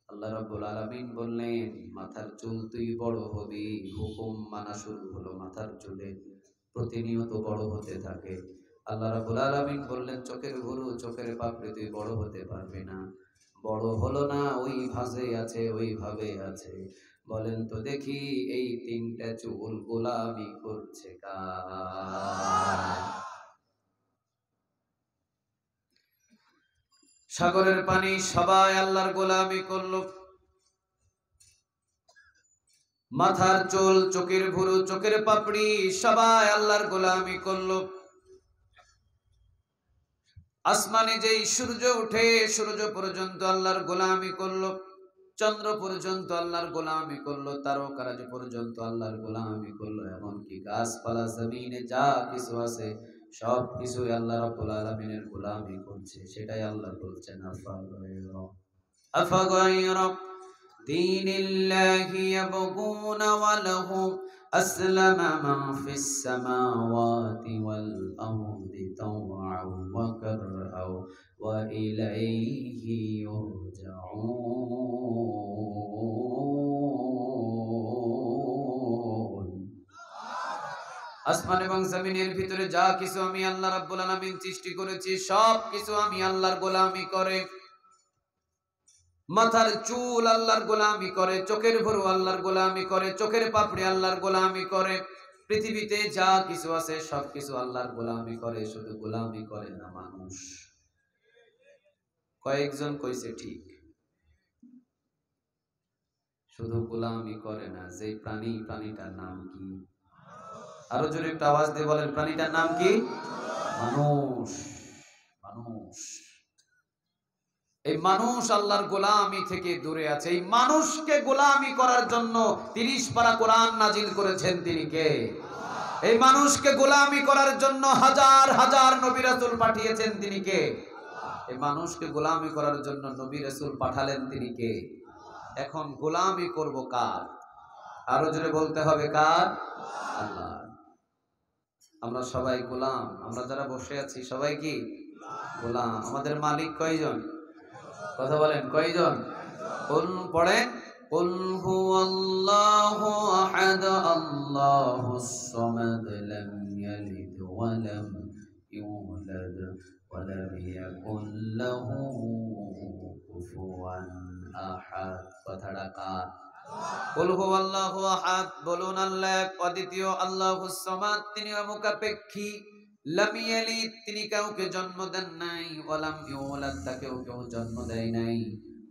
আল্লাহ রাব্বুল আলামিন বললেন, মাথার চুল তুই বড় হবি। হুকুম মানা শুরু হলো মাথার চুলে, প্রতিনিয়ত বড় হতে থাকে। আল্লাহ রাব্বুল আলামিন বললেন, চোখের ভুরু, চোখের পাপড়ি তুই বড় হতে পারবি না। বড় হলো না, ওই ভাঁজে আছে, ওইভাবে আছে। বলেন তো দেখি, এই তিনটা চুল গোলামি করছে কার? সাগরের পানি সবাই আল্লাহর গোলামি করলো। মাথার চুল, চোখের ভুরু, চোখের পাপড়ি সবাই আল্লাহর গোলামি করলো। আসমানে যেই সূর্য উঠে, সূর্য পর্যন্ত আল্লাহর গোলামি করলো। চন্দ্র পর্যন্ত আল্লাহর গোলামি করলো, তারকারাজ পর্যন্ত আল্লাহর গোলামি করলো। এমনকি গাছপালা, জমিনে যা কিছু আছে সব কিছু আল্লাহ রাব্বুল আলামিনের গোলামি করছে। সেটাই আল্লাহ বলছেন, আফাগায়রা দীনিল্লাহি ইয়াবগুনা ওয়া লাহু আসলামা মান ফিস সামাওয়াতি ওয়াল আরদি তাওআন ওয়া কারহাও ওয়া ইলাইহি ইউরজাউন। আসমান এবং জমিনের ভিতরে যা কিছু আমি আল্লাহ রাব্বুল আলামিন সৃষ্টি করেছি সব কিছু আমি আল্লাহর গোলামি করে। মাথার চুল আল্লাহর গোলামি করে, চোখের ভুরু আল্লাহর গোলামি করে, চোখের পাপড়ি আল্লাহর গোলামি করে। পৃথিবীতে যা কিছু আছে সব কিছু আল্লাহর গোলামি করে। শুধু গোলামি করে না মানুষ। কয়েকজন কইছে ঠিক, শুধু গোলামি করে না। যে প্রাণী, প্রাণীটার নাম কি? আরো জোরে একটা আওয়াজ দিয়ে বলেন, প্রাণীটার নাম কি? মানুষ। মানুষ, এই মানুষ আল্লাহর গোলামি থেকে দূরে আছে। এই মানুষকে গোলামি করার জন্য 30 পারা কোরআন নাজিল করেছেন তিনি কে? এই মানুষকে গোলামি করার জন্য হাজার হাজার নবী রাসূল পাঠিয়েছেন তিনি কে? এই মানুষকে গোলামি করার জন্য নবী রাসূল পাঠালেন তিনি কে? এখন গোলামি করব কার? আরো জোরে বলতে হবে কার? আল্লাহ। আমরা সবাই গোলাম। আমরা যারা বসে আছি সবাই কি গোলাম? আমাদের মালিক কয়জন? কথা বলেন, কয়জন? কুল পড়েন, কুল হুয়াল্লাহু আহাদ আল্লাহুস সামাদ লাম ইয়ালিদ ওয়া লাম ইউলাদ ওয়া লাম ইয়াকুল লাহু কুফুয়ান আহাদ। কথাটা কার? কুল হুয়াল্লাহু আহাদ, বলুন আল্লাহ এক, অদ্বিতীয়, আল্লাহুস সামাদ তিনি অমুখাপেক্ষী, লাম ইয়ালিদ তিনি কাউকে জন্ম দেন নাই, ওয়া লাম ইউলাদ তাকেও কেউ জন্ম দেয় নাই,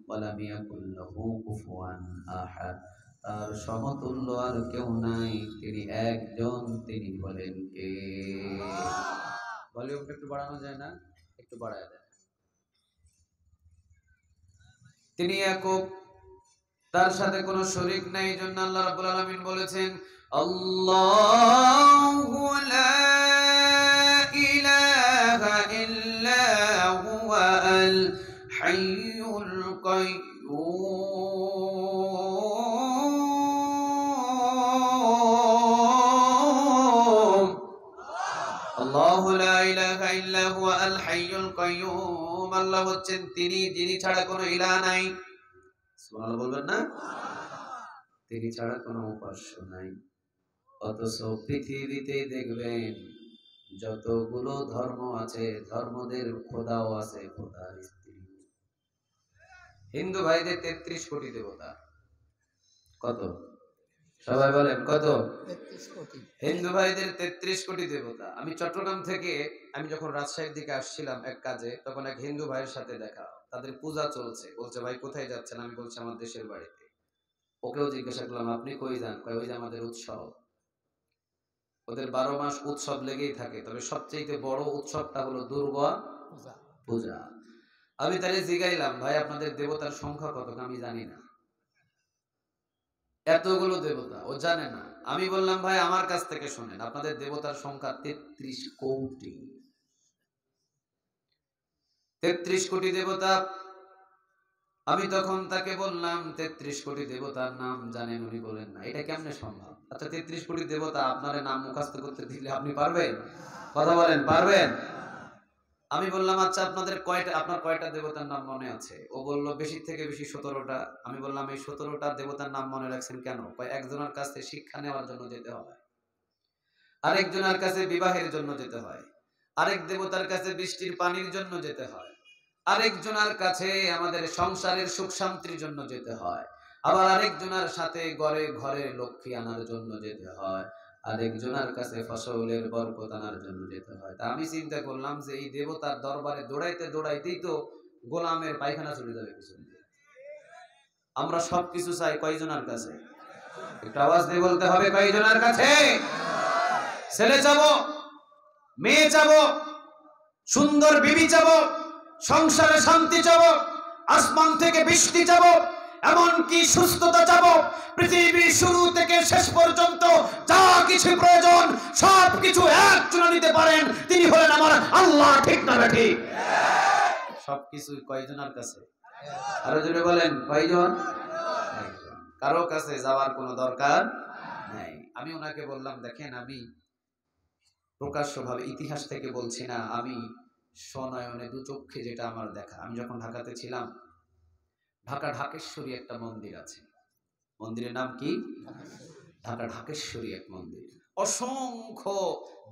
ওয়া লাম ইয়াকুল লাহু কুফুয়ান আহাদ তার সমতুল্য আর কেউ নাই, তিনি একজন, তিনি বলেন কে? ভলিউমটা একটু বাড়ানো যায় না? একটু বাড়ায় দেয়। তিনি একক, তার সাথে কোনো শরীক নাই। এই জন্য আল্লাহ রাব্বুল আলামিন বলেছেন, আল্লাহু লা ইলাহা ইল্লা হুয়া আল হাইয়ুল কাইয়্যুম। আল্লাহু লা ইলাহা ইল্লা হুয়া আল হাইয়ুল কাইয়্যুম। আল্লাহ হচ্ছেন তিনি, যিনি ছাড়া কোনো ইলাহ নাই। সুবহানাল্লাহ বলবেন না? তিনি ছাড়া কোনো উপাস্য নাই। অথচ পৃথিবীতে দেখবেন যতগুলো ধর্ম আছে, ধর্মদের খোদাও আছে, খোদার স্ত্রী। হিন্দু ভাইদের 33 কোটি দেবতা। কত? সবাই বলেন কত? 33 কোটি। হিন্দু ভাইদের 33 কোটি দেবতা। আমি চট্টগ্রাম থেকে আমি যখন রাজশাহীর দিকে আসছিলাম এক কাজে, তখন এক হিন্দু ভাইয়ের সাথে দেখা। তাদের পূজা চলছে। বলছে, ভাই কোথায় যাচ্ছেন? আমি বলছি, আমার দেশের বাড়িতে। ওকেও জিজ্ঞাসা করলাম, আপনি কই যান? কয়, ওই যে আমাদের উৎসব। ওদের 12 মাস উৎসব লেগেই থাকে, তবে সবচেয়ে বড় উৎসবটা হলো দুর্গা পূজা। আমি তাহলে জিগাইলাম, ভাই আপনাদের দেবতার সংখ্যা কত? আমি জানি না। এতগুলো দেবতা, ও জানে না। আমি বললাম, ভাই আমার কাছ থেকে শোনেন, আপনাদের দেবতার সংখ্যা 33 কোটি। 33 কোটি দেবতা। আমি তখন তাকে বললাম, 33 কোটি দেবতার নাম জানেন? উনি বলেন না। এটা কেমনে সম্ভব? আচ্ছা, 33 কোটি দেবতা আপনার নাম মুখস্থ করতে দিলে আপনি পারবেন? কথা বলেন, পারবেন? আমি বললাম, আচ্ছা আপনার কয়টা দেবতার নাম মনে আছে? ও বলল, বেশি থেকে বেশি 17টা। আমি বললাম, এই 17টা দেবতার নাম মনে রাখছেন কেন? কয়, একজনের কাছে শিক্ষা নেওয়ার জন্য যেতে হয়, আরেকজনের কাছে বিবাহের জন্য যেতে হয়, আরেক দেবতার কাছে বৃষ্টির পানির জন্য যেতে হয়, আরেকজনের কাছে আমাদের সংসারের সুখ শান্তির জন্য যেতে হয়, আবার আরেকজনের সাথে ঘরে ঘরে লক্ষ্মী আনার জন্য যেতে হয়, আরেকজনের কাছে ফসলের বরকত আনার জন্য যেতে হয়। তা আমি চিন্তা করলাম যে এই দেবতার দরবারে দৌড়াইতে দৌড়াইতেই তো গোলামের পায়খানা চলে যাবে পিছন দিয়ে। আমরা সবকিছু চাই কয়জনের কাছে? একটু আওয়াজ দিয়ে বলতে হবে, কয়জনের কাছে? ছেলে চাবো, মেয়ে চাবো, সুন্দর বিবি চাবো, সংসারে শান্তি চাবো, আসমান থেকে বৃষ্টি চাবো, এমনকি সুস্থতা চাবো। পৃথিবীর শুরু থেকে শেষ পর্যন্ত যা কিছু প্রয়োজন সবকিছু একজনে দিতে পারেন, তিনি হলেন আমার আল্লাহ। ঠিক না ঠিক? সবকিছু কয়জনের কাছে? আরো জোরে বলেন, কয়জন? একজন। কারো কাছে যাওয়ার কোনো দরকার নাই। আমি ওনাকে বললাম, দেখেন আমি প্রকাশ্যভাবে ইতিহাস থেকে বলছি না, আমি স্বনয়নে দু চক্ষে যেটা আমার দেখা। আমি যখন ঢাকাতে ছিলাম, ঢাকা ঢাকেশ্বরী একটা মন্দির আছে। মন্দিরের নাম কি? ঢাকা ঢাকেশ্বরী এক মন্দির। অসংখ্য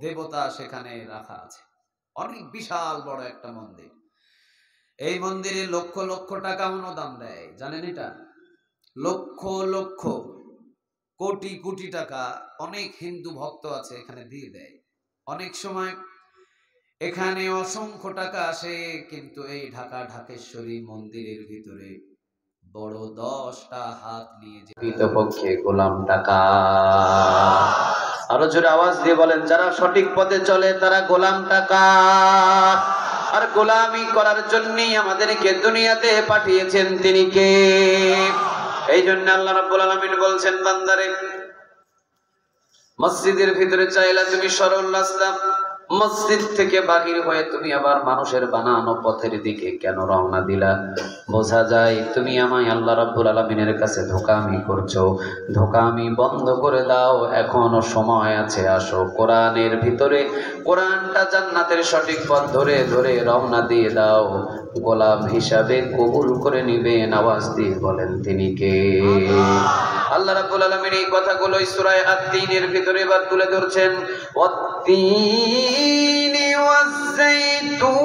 দেবতা সেখানে রাখা আছে, অনেক বিশাল বড় একটা মন্দির। এই মন্দিরে লক্ষ লক্ষ টাকা অনুদান দেয়, জানেন এটা? লক্ষ লক্ষ, কোটি কোটি টাকা অনেক হিন্দু ভক্ত আছে এখানে দিয়ে দেয়। অনেক সময় এখানে অসংখ্য টাকা আসে, কিন্তু এই ঢাকা ঢাকেশ্বরী মন্দিরের ভিতরে বড় 10টা হাত নিয়ে প্রকৃতপক্ষে গোলাম টাকা। আরো জোরে আওয়াজ দিয়ে বলেন, যারা সঠিক পথে চলে তারা গোলাম টাকা। আর গোলামি করার জন্যই আমাদেরকে দুনিয়াতে পাঠিয়েছেন, তিনি কে? এই জন্য আল্লাহ রাব্বুল আলামিন বলছেন, বান্দারে মসজিদের ভিতরে চাইলা তুমি সরল রাস্তা, মসজিদ থেকে বাহির হয়ে তুমি আবার মানুষের বানানো পথের দিকে কেন রওনা দিলা? বোঝা যায় তুমি আমায় আল্লাহ রাব্বুল আলামিনের কাছে ধোঁকামি করছো। ধোঁকামি বন্ধ করে দাও, এখনো সময় আছে। আসো কোরআনের ভিতরে, কোরআনটা জান্নাতের সঠিক পথ ধরে ধরে রওনা দিয়ে দাও। গোলাম হিসাবে কবুল করে নিবেন। আওয়াজ দিয়ে বলেন, তিনি কে? আল্লাহ রাব্বুল আলামিন এই কথাগুলো সূরা আত-তিনের ভিতরে এবার তুলে ধরছেন। ওয়াত-তিনি ওয়াজ-যাইতুন।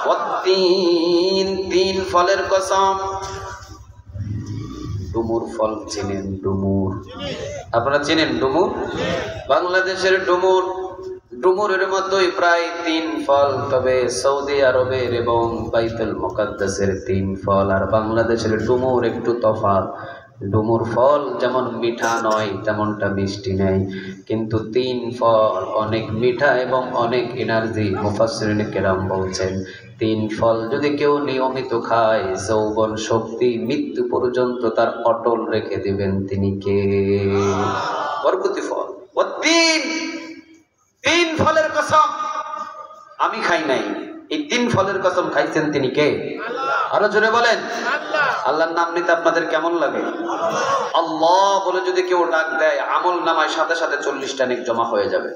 ওয়াত-তিন, তিন ফলের কসম। ডুমুর ফল চেনেন? ডুমুর আপনারা চেনেন? ডুমুর, বাংলাদেশের ডুমুর ডুমুরের মতোই প্রায় 3 ফল, তবে সৌদি আরবের এবং বাইতুল মুকাদ্দাসের 3 ফল আর বাংলাদেশের ডুমুর একটু তফাৎ। ডুমুর ফল যেমন মিঠা নয় তেমনটা মিষ্টি নেই, কিন্তু 3 ফল অনেক মিঠা এবং অনেক এনার্জি। মুফাসসিরিন কেরাম বলছেন 3 ফল যদি কেউ নিয়মিত খায়, যৌবন শক্তি মৃত্যু পর্যন্ত তার অটল রেখে দিবেন। তিনি কে? বরকতি ফল। ও 3 ফলের কসম আমি খাই নাই, এই 3 ফলের কসম খাইছেন তিনি কে? আরো জোরে বলেন। আল্লাহর নাম নিতে আপনাদের কেমন লাগে? আল্লাহ বলে যদি কেউ ডাক দেয়, আমল নামায় সাথে সাথে 40টা নেক জমা হয়ে যাবে।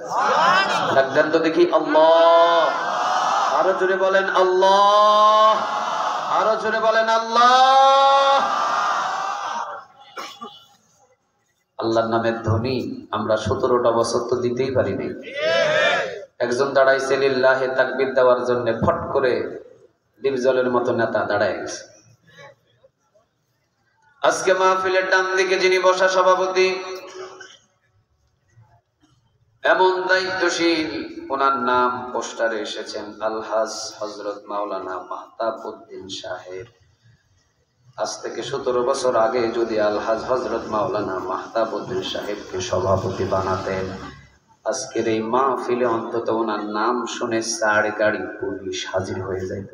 ডাক দেন তো দেখি আল্লাহ। আরো জোরে বলেন আল্লাহ। আরো জোরে বলেন আল্লাহ। আল্লাহর নামের ধ্বনি আমরা 17টা বছর তো দিতেই পারি নাই। একজন দাঁড়াইছে লিল্লাহে তাকবীর দেওয়ার জন্য, ফট করে ডিপজলের মতো নেতা দাঁড়ায় গেছে। আজকে মাহফিলের ডান দিকে যিনি বসা সভাপতি, এমন দায়িত্বশীল, ওনার নাম পোস্টারে এসেছেন আলহাজ হযরত মাওলানা মাহতাবউদ্দিন সাহেব। আজ থেকে 17 বছর আগে যদি আলহাজ হযরত মাওলানা মাহতাবউদ্দিন সাহেবকে সভাপতি বানাতেন, আজকের এই মাহফিলে অন্তত ওনার নাম শুনে 4 গাড়ি পুলিশ হাজির হয়ে যাইত।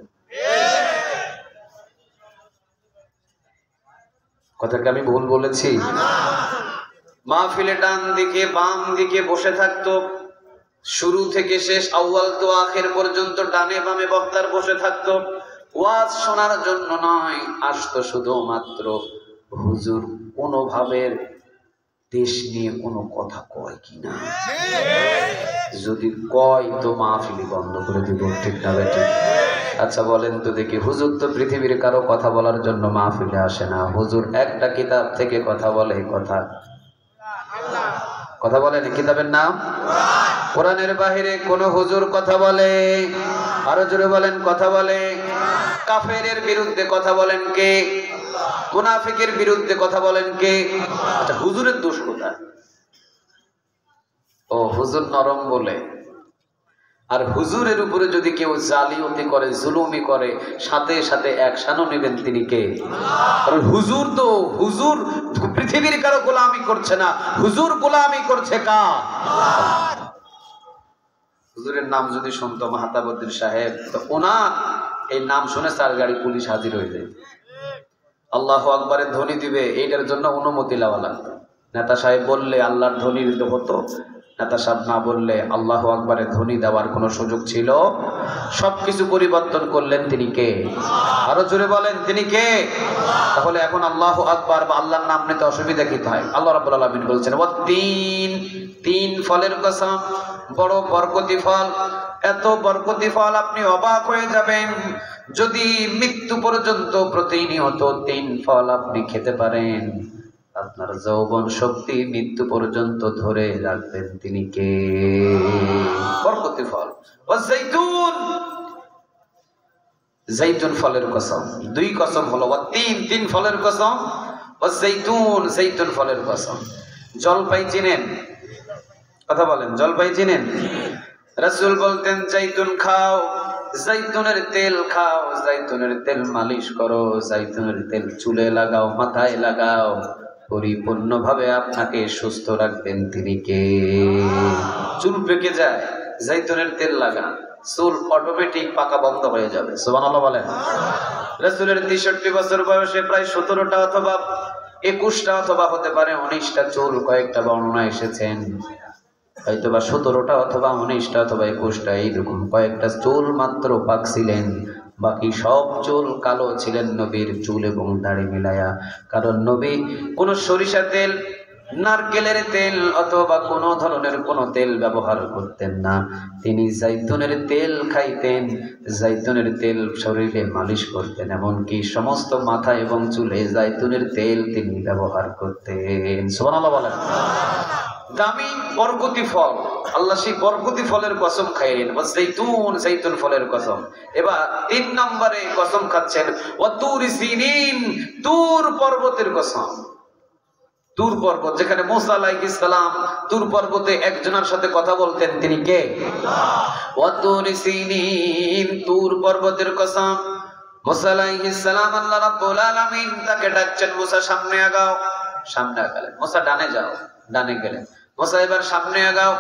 কথা কি আমি ভুল বলেছি? মাহফিলে ডান দিকে বাম দিকে বসে থাকতো, শুরু থেকে শেষ আউয়াল তো আখের পর্যন্ত ডানে বামে বক্তার বসে থাকতো। ওয়াজ শোনার জন্য নয়, আসতো শুধুমাত্র হুজুর কোনোভাবে দেশ নিয়ে কোনো কথা কয় কিনা। যদি কয় তো মাহফিলি বন্ধ করে দিব, ঠিক না বেটি? আচ্ছা বলেন তো দেখি, হুজুর তো পৃথিবীর কারো কথা বলার জন্য মাহফিলে আসে না, হুজুর একটা কিতাব থেকে কথা বলে। কথা বলেন কিতাবের নাম কোরআনের বাহিরে কোন হুজুর কথা বলে? আরো জোরে বলেন কথা বলে। কাফেরের বিরুদ্ধে কথা বলেন কে? মুনাফিকের বিরুদ্ধে কথা বলেন কে? আচ্ছা হুজুরের দোষ কোথায়? ও হুজুর নরম বলে। আর হুজুরের উপরে যদি কেউ জালিয়াতি করে, জুলুমি করে, সাথে সাথে অ্যাকশনও নেবেন তিনি কে? কারণ হুজুর পৃথিবীর কারো গোলামি করছে না, হুজুর গোলামি করছে কার? হুজুরের নাম যদি শুনতো মাহতাবউদ্দিন সাহেব, তো ওনার এই নাম শুনে 4 গাড়ি পুলিশ হাজির হয়ে যায়। আল্লাহু আকবারের ধ্বনি দিবে, এইটার জন্য অনুমতি নেওয়া লাগতো। নেতা সাহেব বললে আল্লাহর ধ্বনি দিতে হতো, নেতা সাহেব না বললে আল্লাহু আকবারের ধ্বনি দেওয়ার কোনো সুযোগ ছিল? সবকিছু পরিবর্তন করলেন তিনি কে? আরো জোরে বলেন তিনি কে? তাহলে এখন আল্লাহু আকবার বা আল্লাহর নাম নিতে অসুবিধা কি হয়? আল্লাহ রাব্বুল আলামিন বলছেন ও 3 ফলের কসম, বড় বরকতি ফল। এত বরকতি ফল আপনি অবাক হয়ে যাবেন। যদি মৃত্যু পর্যন্ত প্রতিনিয়ত 3 ফল আপনি খেতে পারেন, আপনার যৌবন শক্তি মৃত্যু পর্যন্ত ধরে রাখবেন তিনি কে? বরকতি ফল। জাইতুন ফলের কসম, 2 কসম হলো। 3 ফলের কসম। জাইতুন ফলের কসম। জলপাই চিনেন? কথা বলেন, জলপাই চিনেন? রাসূল বলতেন জাইতুন খাও, জাইতুনের তেল খাও, জাইতুনের তেল মালিশ করো, জাইতুনের তেল চুলে লাগাও, মাথায় লাগাও, পরিপূর্ণভাবে আপনাকে সুস্থ রাখবেন তিনি কে? চুল পেকে যায়, জাইতুনের তেল লাগান, চুল অটোমেটিক পাকা বন্ধ হয়ে যাবে। সুবহানাল্লাহ বলেন। রাসূলের 63 বছর বয়সে প্রায় 17টা অথবা 21টা অথবা হতে পারে 19টা চুল, কয়েকটা বর্ণনা এসেছেন হয়তোবা 17টা অথবা 19টা অথবা 21টা, এইরকম কয়েকটা চুল মাত্র পাকছিলেন, বাকি সব চুল কালো ছিলেন নবীর চুল এবং দাড়ি মিলায়া। কারণ নবী কোনো সরিষা তেল, নারকেলের তেল অথবা কোনো ধরনের কোনো তেল ব্যবহার করতেন না। তিনি জাইতুনের তেল খাইতেন, জাইতুনের তেল শরীরে মালিশ করতেন, এমনকি সমস্ত মাথা এবং চুলে জাইতুনের তেল তিনি ব্যবহার করতেন। সুবহানাল্লাহ বলেন। দামি বরকতি ফল, আল্লাহ সেই বরকতি ফলের কসম খাইলেন, জাইতুন ফলের কসম। এবার 3 নম্বরে কসম খাচ্ছেন ওয়া তুর সিনিন, তুর পর্বতের কসম। তুর পর্বত, যেখানে মুসা আলাইহিস সালাম তুর পর্বতে একজনের সাথে কথা বলতেন, তিনি কে? ওয়া তুরি সিনিন, তুর পর্বতের কসম। মুসা আলাইহিস সালাম, আল্লাহ রাব্বুল আলামিন তাকে ডাকছেন, মুসা সামনে আগাও। সামনে আগালেন। মুসা ডানে যাও, ডানে গেলেন। মুসা এবার সামনে আগাও,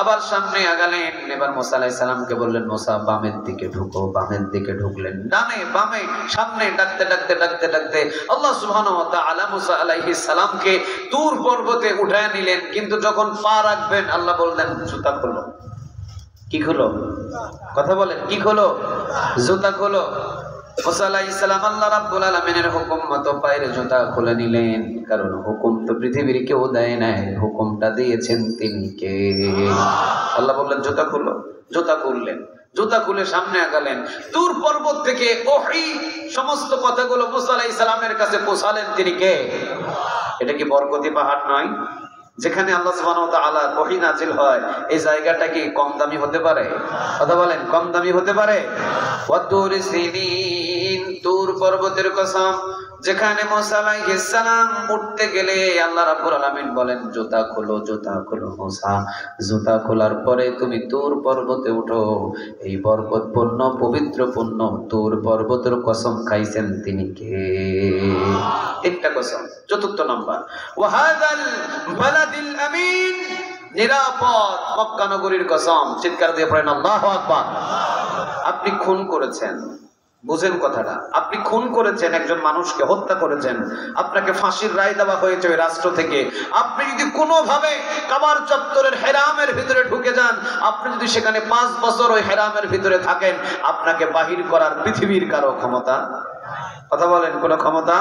আবার সামনে আগালেন। এবার মুসা আলাইহিস সালামকে বললেন, মুসা বামের দিকে ঢুকো। বামের দিকে ঢুকলেন, ডানে বামে সামনে ডাকতে ডাকতে ডাকতে ডাকতে আল্লাহ সুবহানাহু ওয়া তাআলা মুসা আলাইহিস সালামকে তুর পর্বতে উঠায় নিলেন। কিন্তু যখন পা রাখবেন, আল্লাহ বললেন জুতা খোলো। কি খোলো? কথা বলেন, কি খোলো? জুতা খোলো। মুসা আলাইহিস সালাম আল্লাহ রাব্বুল আলামিনের হুকুম মতো পায়ের জুতা খুলে নিলেন, কারণ হুকুম তো পৃথিবীর কেউ দেয় নাই, হুকুমটা দিয়েছেন তিনি কে? আল্লাহ বললেন জুতা খুলো। জুতা খুললেন, জুতা খুলে সামনে আগালেন। তুর পর্বত থেকে ওহী সমস্ত কথাগুলো মুসা আলাইহিস সালামের কাছে পৌঁছালেন, তিনি কে? এটা কি বরকতি পাহাড় নয়? যেখানে আল্লাহ সুবহানাহু ওয়া তাআলা ওহী নাজিল হয়, এই জায়গাটা কি কম দামি হতে পারে? কথা বলেন, কম দামি হতে পারে? ওয়া তুরি সিনিন, তুর পর্বতের কসম, যেখানে মুসা আলাইহিস সালাম উঠতে গেলে আল্লাহ রাব্বুল আলামিন বলেন জুতা খোলো, জুতা খোলো। মুসা, জুতা খোলার পরে তুমি তুর পর্বতে উঠো। এই বরকতপূর্ণ পবিত্রপূর্ণ তুর পর্বতের কসম খাইছেন তিনি কে? একটা কসম। চতুর্থ নাম্বার, ওয়া হাযাল বালাদিল আমিন, নিরাপদ মক্কা নগরীর কসম। চিৎকার দিয়ে পড়েন আল্লাহু আকবার। আপনি খুন করেছেন, বুঝেন কথাটা, আপনি খুন করেছেন, একজন মানুষকে হত্যা করেছেন, আপনাকে ফাঁসির রায় দেওয়া হয়েছে ওই রাষ্ট্র থেকে। আপনি যদি কোনোভাবে কাবার চত্বরের হেরামের ভিতরে ঢুকে যান, আপনি যদি সেখানে 5 বছর ওই হেরামের ভিতরে থাকেন, আপনাকে বাহির করার পৃথিবীর কারো ক্ষমতা, কথা বলেন, কোন ক্ষমতা?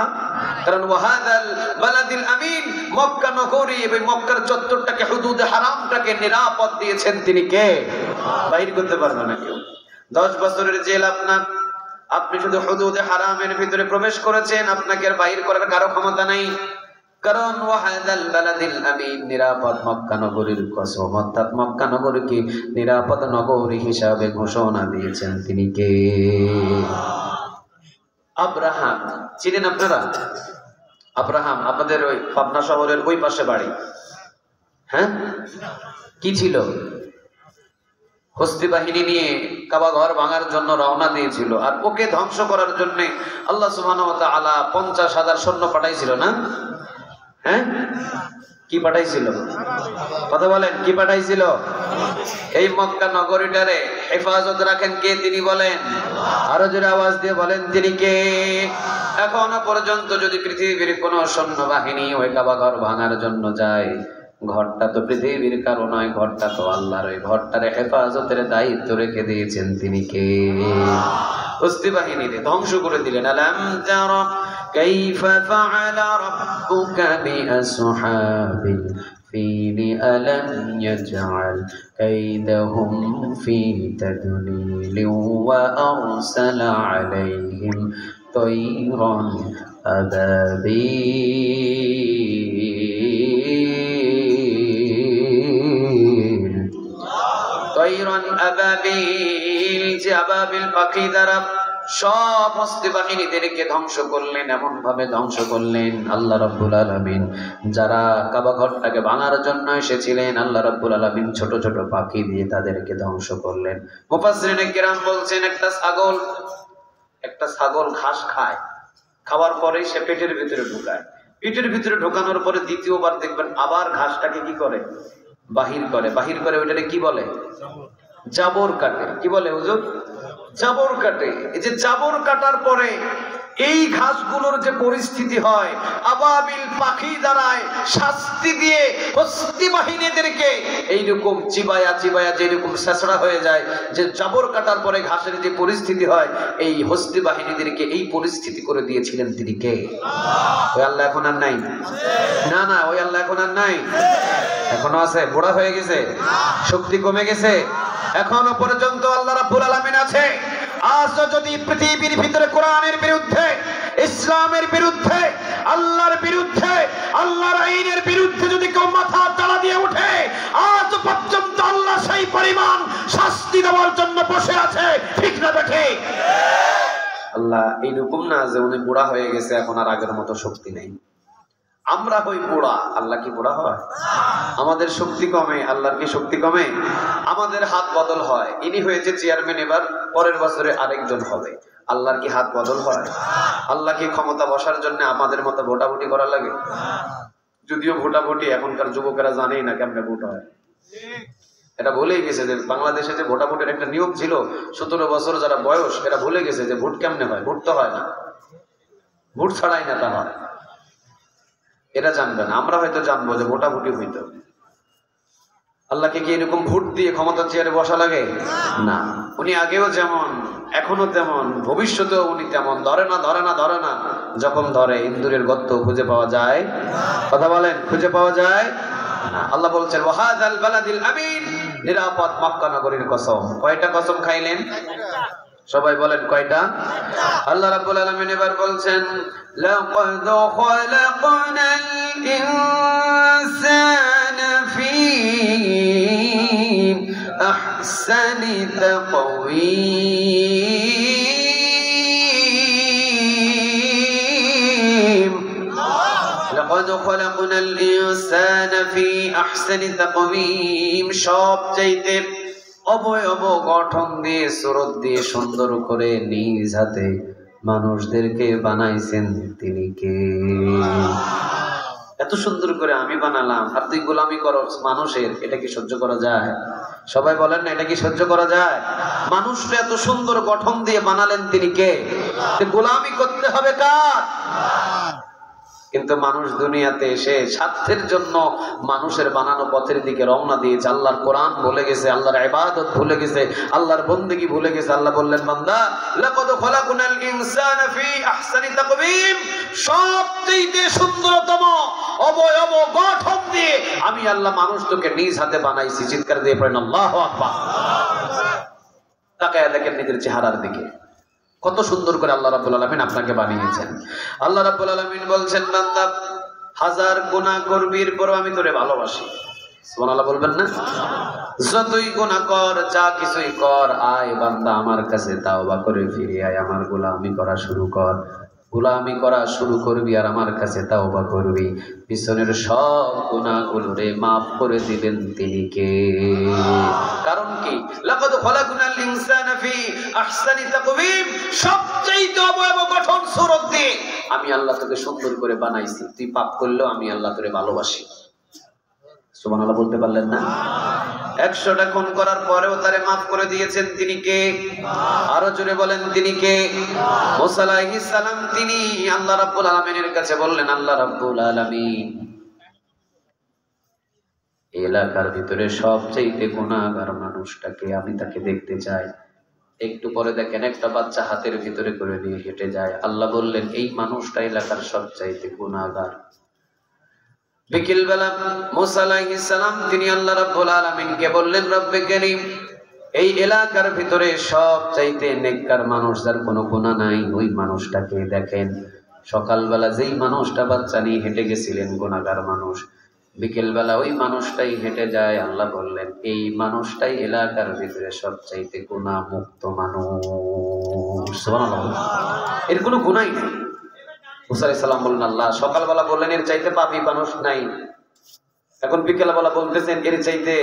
কারণ ওয়াহাদাল বালাদিল আমিন, মক্কা নগরী এবং মক্কার চত্বরটাকে, হুদুদে হারামটাকে নিরাপদ দিয়েছেন তিনি কে? বাহির করতে পারবে না কেউ। 10 বছরের জেল আপনার, আপনি শুধু হুদুদে হারামের ভিতরে প্রবেশ করেছেন, আপনাকে আর বাহির করার কারো ক্ষমতা নাই। কারণ ওয়াহাদাল বালাদিল আমিন, নিরাপদ মক্কা নগরীর কসম, অর্থাৎ মক্কা নগরীকে নিরাপদ নগরী হিসাবে ঘোষণা দিয়েছেন তিনি কে? আব্রাহাম। চিনেন আপনারা আব্রাহাম? আপনাদের ওই পাবনা শহরের ওই পাশে বাড়ি। হ্যাঁ, কি ছিল? হস্তি বাহিনী নিয়ে কাবা ঘর ভাঙার জন্য রওনা দিয়েছিল, আর ওকে ধ্বংস করার জন্য আল্লাহ সুবহানাহু ওয়া তাআলা 50,000 সৈন্য পাঠাইছিল না? হ্যাঁ, কি পাঠাইছিল? কথা বলেন, কি পাঠাইছিল? এই মক্কা নগরীটারে হেফাজত রাখেন কে? তিনি বলেন, আরো জোরে আওয়াজ দিয়ে বলেন, তিনি কে? এখনো পর্যন্ত যদি পৃথিবীর কোন সৈন্যবাহিনী ওই কাবা ঘর ভাঙার জন্য যায়, ঘরটা তো পৃথিবীর কারো নয়, ঘরটা তো আল্লাহর। ওই ঘরটার হেফাজতের দায়িত্ব রেখে দিয়েছেন তিনি কে? হস্তি বাহিনীকে ধ্বংস করে দিলেন। আলাম তারা কাইফা ফাআলা রাব্বুকা বিআসহাবিল ফিল আলাম ইয়াজআল কাইদাহুম ফি তাদলিল ওয়া আরসালা আলাইহিম তায়রান আবাবিল। তায়রান আবাবিল, যে আবাবিল পাখি দ্বারা সব হস্তি বাহিনীদেরকে ধ্বংস করলেন। এমন ভাবে ধ্বংস করলেন আল্লাহ রাব্বুল আলামিন, যারা কাবা ঘরটাকে ভাঙার জন্য এসেছিলেন, আল্লাহ রাব্বুল আলামিন ছোট ছোট পাখি দিয়ে তাদেরকে ধ্বংস করলেন। মুফাসসিরিনে কিরাম বলছেন, একটা ছাগল ঘাস খায়, খাওয়ার পরে সে পেটের ভিতরে ঢুকায়, পেটের ভিতরে ঢোকানোর পরে দ্বিতীয়বার দেখবেন আবার ঘাসটাকে কি করে? বাহির করে। বাহির করে ওইটাকে কি বলে? জাবর কাটে। কি বলে হুজুর? জাবর কাটে। এই যে জাবর কাটার পরে এই ঘাসগুলোর যে পরিস্থিতি হয়, আবাবিল পাখি দ্বারায় শাস্তি দিয়ে হস্তি বাহিনীদেরকে এইরকম চিবায়া চিবায়া যেরকম ছেঁচড়া হয়ে যায়, যে জাবর কাটার পরে ঘাসের যে পরিস্থিতি হয়, এই হস্তি বাহিনীদেরকে এই পরিস্থিতি করে দিয়েছিলেন তিনি কে? ওই আল্লাহ এখন আর নাই? না না, ওই আল্লাহ এখন আর নাই। এখনো আছে? বুড়া হয়ে গেছে? শক্তি কমে গেছে? এখনো পর্যন্ত আল্লাহ রাব্বুল আলামিন আছে। আজ যদি পৃথিবীর ভিতরে কোরআনের বিরুদ্ধে, ইসলামের বিরুদ্ধে, আল্লাহর বিরুদ্ধে, আল্লাহর আইনের বিরুদ্ধে যদি কেউ মাথা তাড়া দিয়ে ওঠে, আজ পর্যন্ত আল্লাহ সেই পরিমাণ শাস্তি দেওয়ার জন্য বসে আছে। ঠিক না ঠিক? আল্লাহ এইরকম না যে উনি বুড়া হয়ে গেছে, এখন আর আগের মতো শক্তি নেই। আমরা হই বুড়া, আল্লাহ কি বুড়া হয়? আমাদের শক্তি কমে, আল্লাহর কি শক্তি কমে? আমাদের হাত বদল হয়, ইনি হয়েছে চেয়ারম্যান, এবার পরের বছরে আরেকজন হবে। আল্লাহর কি হাত বদল হয়? আল্লাহ কি ক্ষমতা বসার জন্য আমাদের মতো ভোটাভুটি করা লাগে? যদিও ভোটাভুটি এখনকার যুবকেরা জানেই না কেমনে ভোট হয়, এটা ভুলেই গেছে যে বাংলাদেশে যে ভোটাভুটির একটা নিয়ম ছিল, 17 বছর যারা বয়স এরা ভুলে গেছে যে ভোট কেমনে হয়। ভোট তো হয় না, ভোট ছাড়াই নেতা হয়, এরা জানবে না। আমরা হয়তো জানবো যে ভোটাভুটি হইতো। আল্লাহকে কি এরকম ভোট দিয়ে ক্ষমতার চেয়ারে বসা লাগে? না, উনি আগেও যেমন এখনো তেমন, ভবিষ্যতেও উনি তেমন। ধরে না ধরে না ধরে না, যখন ধরে ইন্দুরের গর্ত খুঁজে পাওয়া যায়? কথা বলেন, খুঁজে পাওয়া যায় না। আল্লাহ বলছেন ওয়াহাদাল বালাদিল আমিন, নিরাপদ মক্কা নগরীর কসম। কয়টা কসম খাইলেন? সবাই বলেন কয়টা? আল্লাহ রাব্বুল আলামিন এবার বলছেন লাকাদ খালাকনাল ইনসানা ফি আহসানি তাকওয়ীম। লাকাদ খালাকনাল ইনসানা ফি আহসানি তাকওয়ীম, সবচাইতে অবয়ব গঠন দিয়ে, সুরত দিয়ে সুন্দর করে নিজ হাতে মানুষদেরকে বানাইছেন তিনি কে? এত সুন্দর করে আমি বানালাম আর তুই গোলামি করস মানুষের, এটা কি সহ্য করা যায়? সবাই বলেন না, এটা কি সহ্য করা যায়? মানুষকে এত সুন্দর গঠন দিয়ে বানালেন তিনি কে? গোলামি করতে হবে কার? কিন্তু মানুষ দুনিয়াতে এসে স্বার্থের জন্য মানুষের বানানো পথের দিকে রওনা দিয়েছে। আল্লাহর কোরআন ভুলে গেছে, আল্লাহর ইবাদত ভুলে গেছে, আল্লাহর বন্দেগী ভুলে গেছে। আল্লাহ বললেন বান্দা লাকাদ খালাকনাল ইনসানা ফি আহসানি তাকওয়ীম, সবচেয়ে সুন্দরতম অবয়ব গঠন দিয়ে আমি আল্লাহ মানুষ তোকে নিজ হাতে বানাইছি। চিৎকার দিয়ে পড়েন আল্লাহু আকবার। তাকায়া দেখেন নিজের চেহারার দিকে, কত সুন্দর করে আল্লাহ রাব্বুল আলামিন আপনাকে বানিয়েছেন। আল্লাহ রাব্বুল আলামিন বলছেন বান্দা হাজার গুনাহ করবি এরপরও আমি তোরে ভালোবাসি। সুবহানাল্লাহ বলবেন না? যতই গুনাহ কর, যা কিছুই কর, আয় বান্দা আমার কাছে তাওবা করে ফিরে আয়, আমার গোলামি করা শুরু কর। গোলামি করা শুরু করবি আর আমার কাছে তাওবা করবি, পিছনের সব গুনাহগুলোরে মাফ করে দিবেন তিনি কে? কারণ কি? লাকাদ খালাকনাল ইনসানা ফি আহসানি তাকওয়ীম, সবচেয়ে অবয়ব গঠন সুরত দিয়ে আমি আল্লাহ তোকে সুন্দর করে বানাইছি। তুই পাপ করলেও আমি আল্লাহ তোরে ভালোবাসি। সুবহানাল্লাহ বলতে পারলেন না? 100টা খুন করার পরেও তারে মাফ করে দিয়েছেন তিনি কে? আরো জোরে বলেন তিনি কে? মুসা আলাইহিস সালাম তিনি আল্লাহ রাব্বুল আলামিনের কাছে বললেন আল্লাহ রাব্বুল আলামিন, এলাকার ভিতরে সবচেয়ে গুনাহগার মানুষটাকে আমি তাকে দেখতে চাই। একটু পরে দেখেন একটা বাচ্চা হাতের ভিতরে করে নিয়ে হেঁটে যায়। আল্লাহ বললেন এই মানুষটা এলাকার সবচাইতে গুনাহগার। বিকেল বেলা মুসা আলাইহিস সালাম তিনি আল্লাহ রাব্বুল আলামিনকে বললেন রব্বে কারীম, এই এলাকার ভিতরে সবচাইতে নেককার মানুষ যার কোনো গুনাহ নাই ওই মানুষটাকে দেখেন। সকালবেলা যেই মানুষটা বাচ্চা নিয়ে হেঁটে গেছিলেন গুনাহগার মানুষ, বিকেল বেলা ওই মানুষটাই হেঁটে যায়। আল্লাহ বললেন এই মানুষটাই এলাকার ভিতরে সবচাইতে গুনাহ মুক্ত মানুষ। সুবহানাল্লাহ, এর কোনো গুনাহই নেই। মুসা আলাইহিস সালাম বললেন আল্লাহ, সকালবেলা বললেন এর চাইতে পাপী মানুষ নাই, এখন বিকেলবেলা বলতেছেন এর চাইতে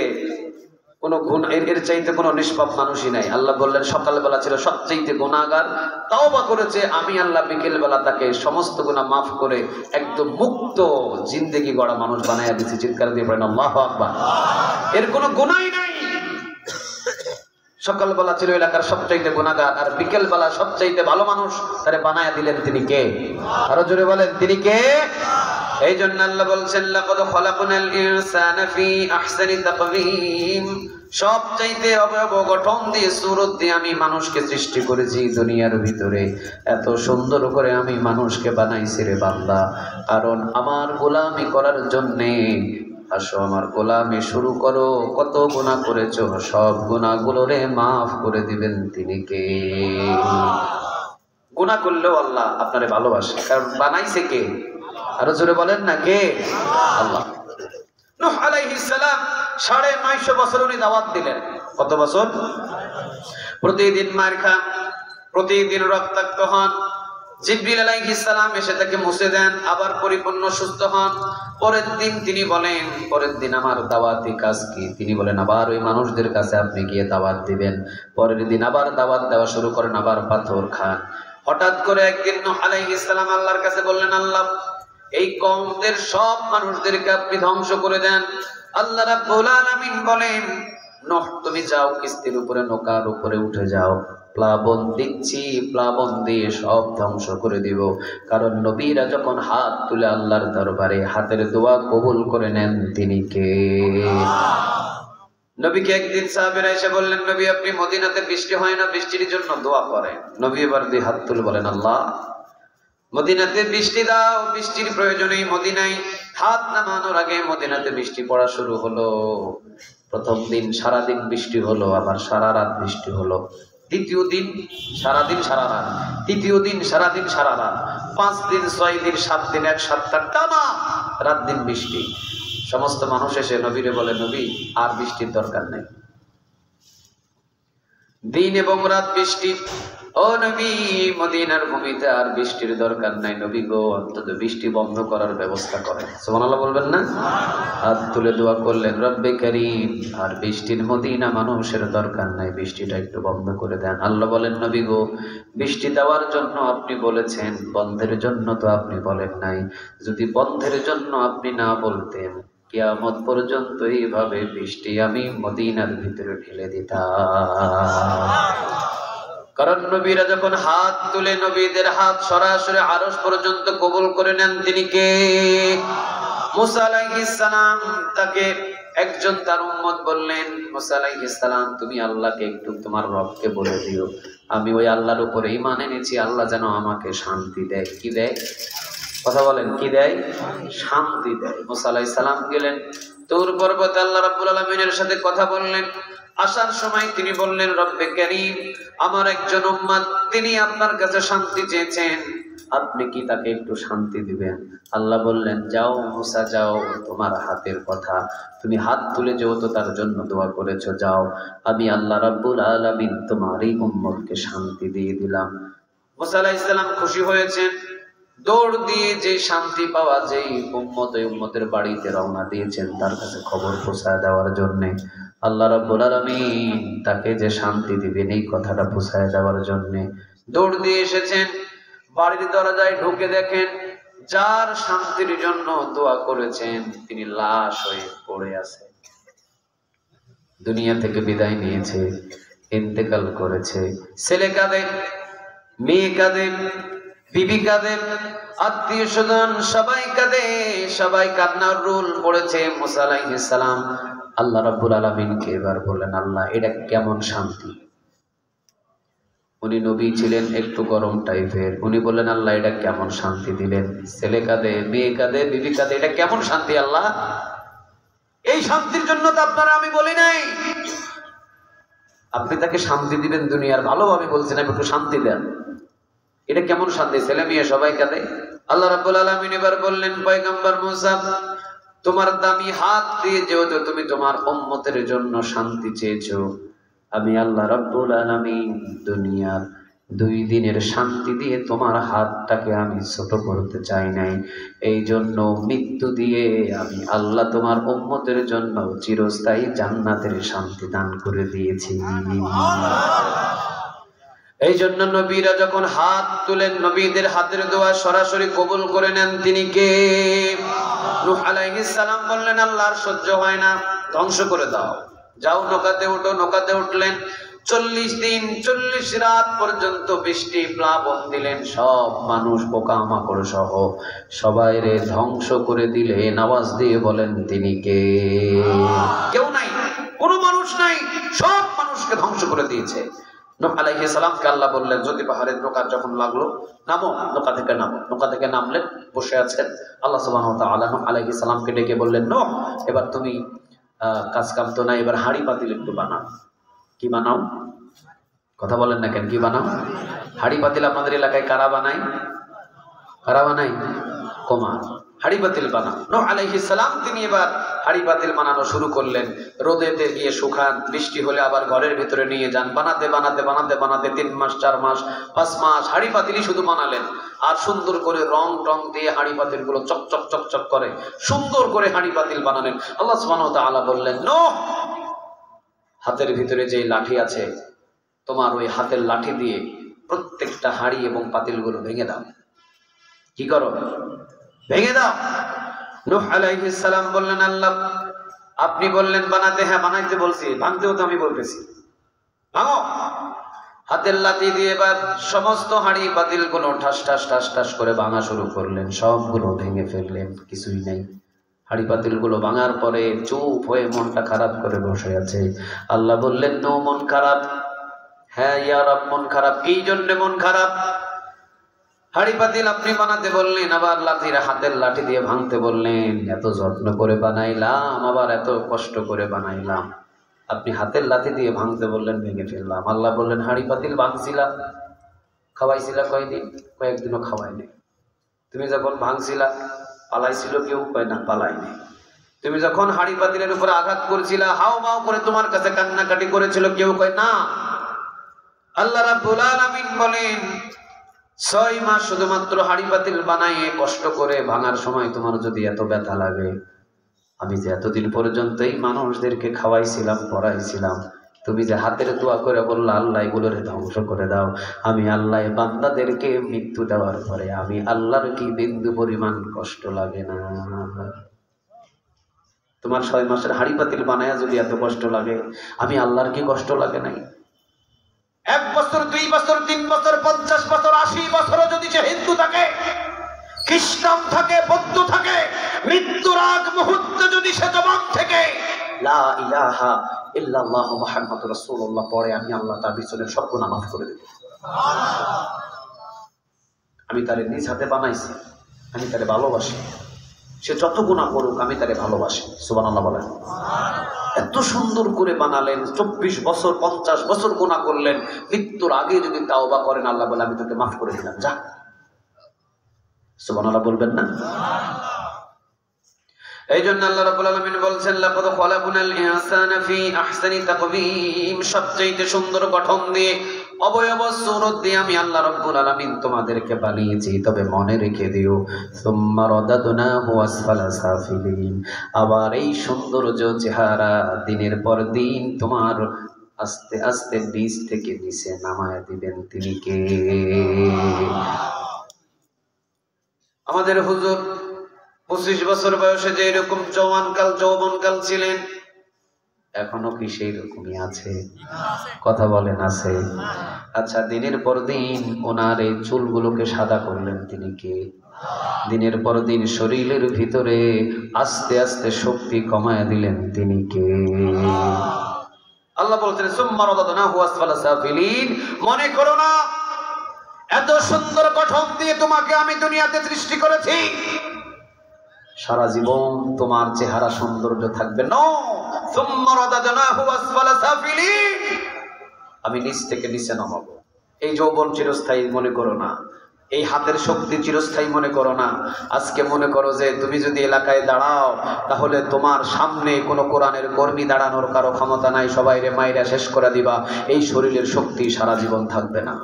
কোনো গুণ, এর চাইতে কোনো নিষ্পাপ মানুষই নাই। আল্লাহ বললেন সকালবেলা ছিল সবচাইতে গুনাহগার, তাওবা করেছে, আমি আল্লাহ বিকেলবেলা তাকে সমস্ত গুনাহ মাফ করে একদম মুক্ত জিন্দেগি গড়া মানুষ বানাইয়া দিয়েছি। চিৎকার দিয়ে পড়েন আল্লাহু আকবার। এর কোনো গুনাহই নাই। সকালবেলা ছিল এলাকার সবচাইতে গুনাহগার আর বিকেলবেলা সবচাইতে ভালো মানুষ, তারে বানায়া দিলেন তিনি কে? আরো জোরে বলেন তিনি কে? এই জন্য আল্লাহ বলছেন লাকাদ খালাকনাল ইনসানা ফি আহসানি তাকওয়ীম, সবচাইতে অবয়ব গঠন দিয়ে সুরত দিয়ে আমি মানুষকে সৃষ্টি করেছি দুনিয়ার ভিতরে। এত সুন্দর করে আমি মানুষকে বানাইছি রে বান্দা, কারণ আমার গোলামি করার জন্যে। আসো আমার গোলামি শুরু করো, কত গুনাহ করেছো সব গুনাহগুলোরে মাফ করে দিবেন তিনি কে? গুনাহ করলেও আল্লাহ আপনারে ভালোবাসে, কারণ বানাইছে কে? আরো জোরে বলেন না কে? আল্লাহ। নূহ আলাইহিস সালাম 950 বছর উনি দাওয়াত দিলেন। কত বছর? প্রতিদিন মার খান, প্রতিদিন রক্তাক্ত হন, জিবরিল আলাইহিস সালাম এসে তাকে মুছে দেন, আবার পরিপূর্ণ সুস্থ হন। পরের দিন তিনি বলেন, পরের দিন আমার দাওয়াতি কাজ কি? তিনি বলেন, আবার ওই মানুষদের কাছে আপনি গিয়ে দাওয়াত দিবেন। পরের দিন আবার দাওয়াত দেওয়া শুরু করেন, আবার পাথর খান। হঠাৎ করে একদিন নূহ আলাইহিস সালাম আল্লাহর কাছে বললেন, আল্লাহ, এই কওমদের সব মানুষদেরকে আপনি ধ্বংস করে দেন। আল্লাহ রাব্বুল আলামিন বলেন, নূহ তুমি যাও, কিস্তির উপরে নৌকার উপরে উঠে যাও, প্লাবন দিচ্ছি, প্লাবন দিয়ে সব ধ্বংস করে দিব। কারণ নবীরা যখন হাত তুলে আল্লাহর দরবারে হাতের দোয়া কবুল করে নেন, তিনি কে? নবীকে একদিন সাহাবীরা এসে বললেন, নবী আপনি মদিনাতে বৃষ্টি হয় না, বৃষ্টির জন্য দোয়া করেন। নবী এবার দুই হাত তুলে বলেন, আল্লাহ মদিনাতে বৃষ্টি দাও, বৃষ্টির প্রয়োজনেই মদিনায় হাত নামানোর আগে মদিনাতে বৃষ্টি পড়া শুরু হলো। প্রথম দিন সারাদিন বৃষ্টি হলো, আবার সারা রাত বৃষ্টি হলো। দ্বিতীয় দিন সারাদিন সারা রাত, তৃতীয় দিন সারাদিন সারা রাত, 5 দিন 6 দিন 7 দিন, 1 সপ্তাহ টানা রাত দিন বৃষ্টি। সমস্ত মানুষ এসে নবীরে বলে, নবী আর বৃষ্টির দরকার নেই, দিন এবং রাত বৃষ্টি। ও নবী, মদিনার ভূমিতে আর বৃষ্টির দরকার নাই। নবী গো, অন্তত বৃষ্টি বন্ধ করার ব্যবস্থা করেন। সুবহানাল্লাহ বলবেন না? হাত তুলে দোয়া করলেন, রব্বে কারীম, আর বৃষ্টির মদিনা মানুষের দরকার নাই, বৃষ্টিটা একটু বন্ধ করে দেন। আল্লাহ বলেন, নবী গো, বৃষ্টি দেওয়ার জন্য আপনি বলেছেন, বন্ধের জন্য তো আপনি বলেন নাই। যদি বন্ধের জন্য আপনি না বলতেন, কিয়ামত পর্যন্ত এইভাবে বৃষ্টি আমি মদিনার ভিতরে ঢেলে দিতাম। কারণ নবীরা যখন হাত তুলে নবীদের হাত সরাসরি আরশ পর্যন্ত কবুল করে নেন, তিনি কে? মুসা আলাইহিস সালাম। তাকে একজন তার উম্মত বললেন, মুসা আলাইহিস সালাম তুমি আল্লাহকে একটু তোমার রবকে বলে দিও, আমি ওই আল্লাহর উপরে ঈমান এনেছি, আল্লাহ যেন আমাকে শান্তি দেয়। কি দেয়? কথা বলেন, কি দেয়? শান্তি দেয়। মুসা আলাইহিস সালাম গেলেন তুর পর্বতে, আল্লাহ রাব্বুল আলামিনের সাথে কথা বললেন। আসার সময় তিনি বললেন, রব্বে কারীম, আমার একজন উম্মত, তিনি আপনার কাছে শান্তি চেয়েছেন, আপনি কি তাকে একটু শান্তি দিবেন? আল্লাহ বললেন, যাও মুসা যাও, তোমার হাতের কথা, তুমি হাত তুলে যেহেতু তার জন্য দোয়া করেছো, যাও, আমি আল্লাহ রাব্বুল আলামিন তোমার এই উম্মতকে শান্তি দিয়ে দিলাম। মুসা আলাইহিস সালাম খুশি হয়েছেন, দৌড় দিয়ে যে শান্তি পাওয়া, যেই উম্মত ওই উম্মতের বাড়িতে রওনা দিয়েছেন তার কাছে খবর পৌঁছায় দেওয়ার জন্য। আল্লাহ রাব্বুল আলামিন তাকে যে শান্তি দিবেন এই কথাটা পৌঁছায় দেওয়ার জন্য দৌড় দিয়ে এসেছেন। বাড়ির দরজায় ঢুকে দেখেন, যার শান্তির জন্য দোয়া করেছেন তিনি লাশ হয়ে পড়ে আছে, দুনিয়া থেকে বিদায় নিয়েছে, ইন্তেকাল করেছে। ছেলে কাঁদে, মেয়ে কাঁদে, বিবি কাঁদে, আত্মীয় স্বজন সবাই কাঁদে, সবাই কান্নার রোল পড়েছে। মুসা আলাইহিস সালাম আল্লাহ রাব্বুল আলামিনকে এবার বললেন, আল্লাহ এটা কেমন শান্তি? উনি নবী ছিলেন একটু গরম টাইপের, উনি বললেন, আল্লাহ এটা কেমন শান্তি দিলেন? ছেলে কাঁদে, মেয়ে কাঁদে, বিবি কাঁদে, এটা কেমন শান্তি আল্লাহ? এই শান্তির জন্য তো আপনারা আমি বলি নাই, আপনি তাকে শান্তি দিবেন দুনিয়ার ভালোভাবে বলছেন, আমি একটু শান্তি দেন, এটা কেমন শান্তি? ছেলে মেয়ে সবাই কাঁদে। আল্লাহ রাব্বুল আলামিন এবার বললেন, পয়গম্বর মুসা, তোমার দামি হাত দিয়ে যেহেতু তুমি তোমার উম্মতের জন্য শান্তি চেয়েছো, আমি আল্লাহ রাব্বুল আলামিন দুনিয়ার 2 দিনের শান্তি দিয়ে তোমার হাতটাকে আমি ছোট করতে চাই নাই, এই জন্য মৃত্যু দিয়ে আমি আল্লাহ তোমার উম্মতের জন্য চিরস্থায়ী জান্নাতের শান্তি দান করে দিয়েছি। এই জন্য নবীরা যখন হাত তুলেন, নবীদের হাতের দোয়া সরাসরি কবুল করে নেন, তিনি কে? নূহ আলাইহিস সালাম বললেন, আল্লাহর সহ্য হয় না, ধ্বংস করে দাও, যাও নৌকাতে উঠো। নৌকাতে উঠলেন, 40 দিন 40 রাত পর্যন্ত বৃষ্টি প্লাবন দিলেন, সব মানুষ পোকামাকড় সহ সবাই রে ধ্বংস করে দিলেন। আওয়াজ দিয়ে বলেন, তিনি কে? কেউ নাই, কোনো মানুষ নাই, সব মানুষকে ধ্বংস করে দিয়েছে। নূহ আলাইহিস সালামকে আল্লাহ বললেন, যদি পাহাড়ের নৌকা যখন লাগলো, নামো, নৌকা থেকে নামো। নৌকা থেকে নামলেন, বসে আছেন। আল্লাহ সুবহানাহু ওয়া তাআলা নূহ আলাইহিস সালামকে ডেকে বললেন, নূহ, এবার তুমি কাজ কাম তো নাই, এবার হাঁড়ি পাতিল একটু বানাও। কি বানাও? কথা বলেন না কেন? কি বানাও? হাঁড়ি পাতিল আপনাদের এলাকায় কারা বানায়? কারা বানায়? কুমার। হাড়ি পাতিল বানাও। নূহ আলাইহিস সালাম তিনি এবার হাড়ি পাতিল বানানো শুরু করলেন। রোদেতে গিয়ে শুকান, বৃষ্টি হলে আবার ঘরের ভিতরে নিয়ে যান, বানাতে বানাতে বানাতে বানাতে 3 মাস 4 মাস 5 মাস হাড়ি পাতিলই শুধু বানালেন। আর সুন্দর করে রং টং দিয়ে হাড়ি পাতিল গুলো চকচক চকচক করে সুন্দর করে হাড়ি পাতিল বানালেন। আল্লাহ সুবহানাহু ওয়া তাআলা বললেন, নূহ হাতের ভিতরে যে লাঠি আছে তোমার ওই হাতের লাঠি দিয়ে প্রত্যেকটা হাড়ি এবং পাতিলগুলো ভেঙে দাও। কি করো? ভেঙে দাও। নূহ আলাইহিস সালাম বললেন, আল্লাহ আপনি বললেন বানাতে, হ্যাঁ বানাইতে বলছি, ভাঙতেও তো আমি বলতেছি, ভাঙো। হাতের লাঠি দিয়ে এবার সমস্ত হাড়ি পাতিলগুলো ঠাস ঠাস ঠাস ঠাস করে ভাঙা শুরু করলেন। সবগুলো ভেঙে ফেললেন, কিছুই নেই। হাড়ি পাতিলগুলো ভাঙার পরে চুপ হয়ে মনটা খারাপ করে বসে আছে। আল্লাহ বললেন, নো মন খারাপ? হ্যাঁ ইয়া রব মন খারাপ। কি জন্য মন খারাপ? হাড়ি পাতিল আপনি বানাতে বললেন, আবার হাতের লাঠি দিয়ে ভাঙতে বললেন। এত যত্ন করে বানাইলাম, আবার এত কষ্ট করে বানাইলাম, আপনি হাতের লাঠি দিয়ে ভাঙতে বললেন, ভেঙে ফেললাম। আল্লাহ বললেন, হাড়ি পাতিল ভাঙছিলা, খাওয়াইছিলা কয়দিন? কয়েকদিনও খাওয়াইনি। তুমি যখন ভাঙছিলা পালাইছিল কেউ? কয় না, পালাইনি। তুমি যখন হাড়ি পাতিলের উপরে আঘাত করেছিলা, হাও মাও করে তোমার কাছে কান্নাকাটি করেছিল কেউ? কয় না। আল্লাহ রাব্বুল আলামিন বলেন, 6 মাস শুধুমাত্র হাড়ি পাতিল বানাইয়ে কষ্ট করে ভাঙার সময় তোমার যদি এত ব্যথা লাগে, আমি যে এতদিন পর্যন্ত এই মানুষদেরকে খাওয়াইছিলাম, পড়াইছিলাম, তুমি যে হাতের দোয়া করে বললা আল্লাহ এগুলোর ধ্বংস করে দাও, আমি আল্লাহ বান্দাদেরকে মৃত্যু দেওয়ার পরে আমি আল্লাহর কি বিন্দু পরিমাণ কষ্ট লাগে না? তোমার 6 মাসের হাড়ি পাতিল বানায়া যদি এত কষ্ট লাগে, আমি আল্লাহর কি কষ্ট লাগে নাই? 1 বছর 2 বছর 3 বছর 50 বছর 80 বছরও যদি সে হিন্দু থাকে, খ্রিস্টান থাকে, বৌদ্ধ থাকে, মৃত্যুর আগ মুহূর্তে যদি সে জবান থেকে লা ইলাহা ইল্লাল্লাহ মুহাম্মাদুর রাসূলুল্লাহ পড়ে, আমি আল্লাহ তার পিছনে সব গুনাহ মাফ করে দেব। আমি তারে নিজ হাতে বানাইছি, আমি তারে ভালোবাসি, সে যত গুনাহ করুক আমি তারে ভালোবাসি। সুবহানাল্লাহ বলেন। এত সুন্দর করে বানালেন, 24 বছর 50 বছর গুনাহ করলেন, মৃত্যুর আগে যদি তাওবা করেন আল্লাহ বলে আমি তোকে মাফ করে দিলাম, যা। সুবহানাল্লাহ বলবেন না? এই জন্য আল্লাহ রাব্বুল আলামিন বলছেন, লাকাদ খালাকনাল ইনসানা ফি আহসানি তাকওয়িম, সবচেয়ে সুন্দর গঠন দিয়ে, অবয়ব সুরত দিয়ে আমি আল্লাহ রাব্বুল আলামিন তোমাদেরকে বানিয়েছি। তবে মনে রেখে দিও, সুম্মা রাদাদনাহু আসফালা সাফিলিন, আবার এই সৌন্দর্য চেহারা দিনের পর দিন তোমার আস্তে আস্তে নিচ থেকে নিচে নামায় দিবেন। তিনি কে? আমাদের হুজুর 25 বছর বয়সে যে এরকম যৌবনকাল ছিলেন, এখনো কি সেই রকমই আছে? কথা বলেন, আছে? আচ্ছা, দিনের পর দিন ওনার এই চুলগুলোকে সাদা করলেন, তিনি কে? দিনের পর দিন শরীরের ভিতরে আস্তে আস্তে শক্তি কমায় দিলেন, তিনি কে? আল্লাহ বলছেন, সুম্মা রাদাদনাহু আসফালা সাফিলিন, মনে করো না এত সুন্দর গঠন দিয়ে তোমাকে আমি দুনিয়াতে সৃষ্টি করেছি, সারা জীবন তোমার চেহারা সৌন্দর্য থাকবে না। সুম্মা রাদাদনাহু আসফালা সাফিলিন, আমি নিচ থেকে নিচে নামাবো। এই যৌবন চিরস্থায়ী মনে করো না, এই হাতের শক্তি চিরস্থায়ী মনে করো না। আজকে মনে করো যে তুমি যদি এলাকায় দাঁড়াও, তাহলে তোমার সামনে কোনো কোরআনের কর্মী দাঁড়ানোর কারো ক্ষমতা নাই, সবাই রে মাইরা শেষ করে দিবা। এই শরীরের শক্তি সারা জীবন থাকবে না।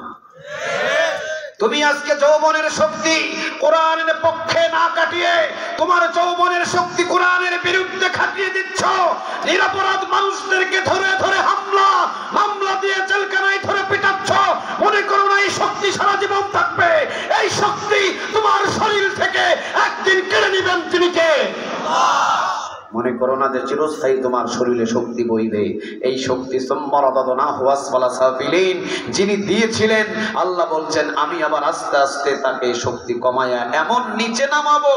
তুমি আজকে যৌবনের শক্তি কোরআনের পক্ষে না কাটিয়ে তোমার যৌবনের শক্তি কোরআনের বিরুদ্ধে খাটিয়ে দিচ্ছ। নিরপরাধ মানুষদেরকে ধরে ধরে মামলা দিয়ে জেলখানায় ধরে পিটাচ্ছ। মনে করো না এই শক্তি সারা জীবন থাকবে। এই শক্তি তোমার শরীর থেকে একদিন কেড়ে নিবেন, তিনি কে? মনে করো না যে চিরস্থায়ী তোমার শরীরে শক্তি বইবে। এই শক্তি যিনি দিয়েছিলেন, আল্লাহ বলছেন আমি আবার আস্তে আস্তে তাকে শক্তি কমায়া এমন নিচে নামাবো,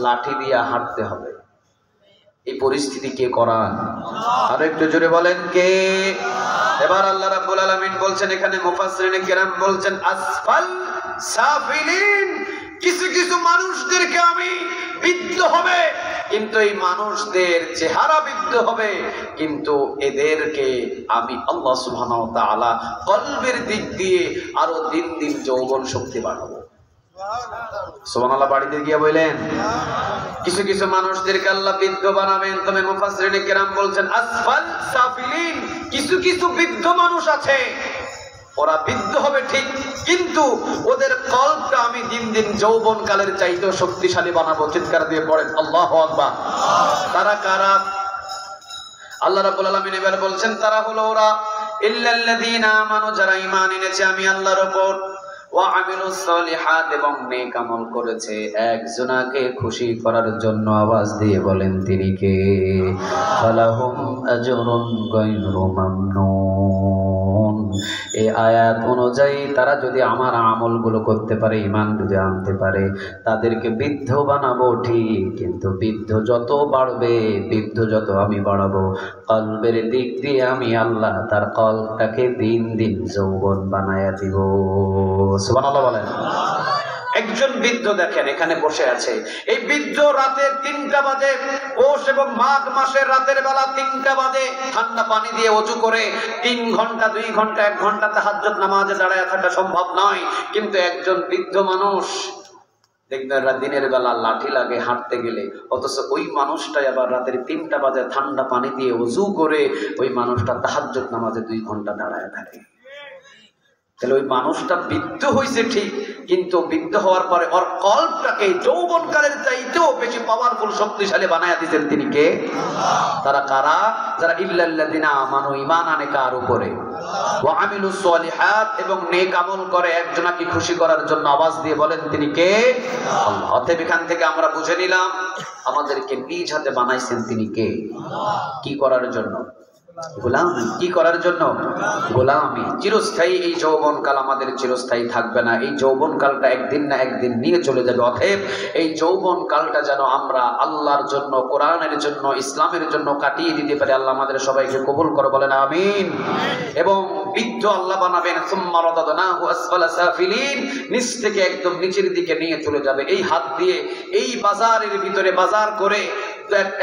লাঠি দিয়া হাঁটতে হবে। এই পরিস্থিতি কে করান? আর একটু জোরে বলেন, কে? এবার আল্লাহ রাব্বুল আলামিন বলছেন, এখানে মুফাসসিরিনে কেরাম বলছেন আসফাল সাফিলিন, কিছু কিছু মানুষদেরকে আমি বিদ্ধ হবে, কিন্তু এই মানুষদের চেহারা বিদ্ধ হবে, কিন্তু এদেরকে আমি আল্লাহ সুবহানাহু ওয়া তাআলা কলবের দিক দিয়ে আরো দিন দিন যৌবন শক্তি বাড়াবো। সুবহানাল্লাহ বাড়িতে গিয়ে বললেন। কিছু কিছু মানুষদেরকে আল্লাহ বৃদ্ধ বানাবেন, তবে মুফাসসিরিনে কেরাম বলছেন আসফাল সাফিলিন, কিছু কিছু বৃদ্ধ মানুষ আছে ওরা বৃদ্ধ হবে ঠিক, কিন্তু ওদের কল্পটা আমি দিন দিন যৌবন কালের চাইতেও শক্তিশালী বানাবো। চিৎকার দিয়ে পড়েন আল্লাহু আকবার। তারা কারা? আল্লাহ রাব্বুল আলামিন এবার বলছেন তারা হলো ওরা ইল্লাল্লাযীনা আমানু, যারা ঈমান এনেছে আমি আল্লাহর উপর, ওয়া আমিলুস সলিহাত, এবং নেক আমল করেছে। একজনাকে খুশি করার জন্য আওয়াজ দিয়ে বলেন তিনি কে? ফালাহুম আজরুন গায়রু মামনুন। এই আয়াত অনুযায়ী তারা যদি আমার আমলগুলো করতে পারে, ঈমান যদি আনতে পারে, তাদেরকে বৃদ্ধ বানাবো ঠিক, কিন্তু বৃদ্ধ যত বাড়বে, বৃদ্ধ যত আমি বাড়াবো, কলবের দিক দিয়ে আমি আল্লাহ তার কলবটাকে দিন দিন যৌবন বানায়া দিব। সুবহানাল্লাহ বলেন। একজন বৃদ্ধ দেখেন এখানে বসে আছে, এই বৃদ্ধ রাতে 3টা বাজে, পৌষ এবং মাঘ মাসের রাতের বেলা 3টা বাজে ঠান্ডা পানি দিয়ে ওযু করে 3 ঘন্টা 2 ঘন্টা 1 ঘন্টা তাহাজ্জুদ নামাজে দাঁড়ায় থাকা সম্ভব নয়, কিন্তু একজন বৃদ্ধ মানুষ দেখবেন দিনের বেলা লাঠি লাগে হাঁটতে গেলে, অথচ ওই মানুষটাই আবার রাতের 3টা বাজে ঠান্ডা পানি দিয়ে ওযু করে ওই মানুষটা তাহাজ্জুদ নামাজে 2 ঘন্টা দাঁড়ায় থাকে। তাহলে ওই মানুষটা বৃদ্ধ হয়েছে ঠিক, কিন্তু বৃদ্ধ হওয়ার পরে ওর কল্পটাকে যৌবনকালের চাইতেও বেশি পাওয়ারফুল শক্তিশালী বানায়া দিতেন তিনি কে? তারা কারা? যারা ইল্লাল্লাযিনা আমানু, ঈমান আনে কার উপরে? ওয়া আমিলুস সলিহাত, এবং নেক আমল করে। একজনাকে খুশি করার জন্য আওয়াজ দিয়ে বলেন তিনি কে? আল্লাহ। অতএব এখান থেকে আমরা বুঝে নিলাম আমাদেরকে নিজ হাতে বানাইছেন তিনি কে? কি করার জন্য? গোলামি। কি করার জন্য? গোলামি। চিরস্থায়ী এই যৌবনকাল আমাদের চিরস্থায়ী থাকবে না, এই যৌবনকালটা একদিন না একদিন নিয়ে চলে যাবে। অতএব এই যৌবনকালটা যেন আমরা আল্লাহর জন্য, কোরআনের জন্য, ইসলামের জন্য কাটিয়ে দিতে পারি। আল্লাহ আমাদের সবাইকে কবুল করে বলেন আমিন। এবং বৃদ্ধ আল্লাহ বানাবেন, সুম্মা রাদাদনাহু আসফালা সাফিলিন, নিচ থেকে একদম নিচের দিকে নিয়ে চলে যাবে। এই হাত দিয়ে এই বাজারের ভিতরে বাজার করে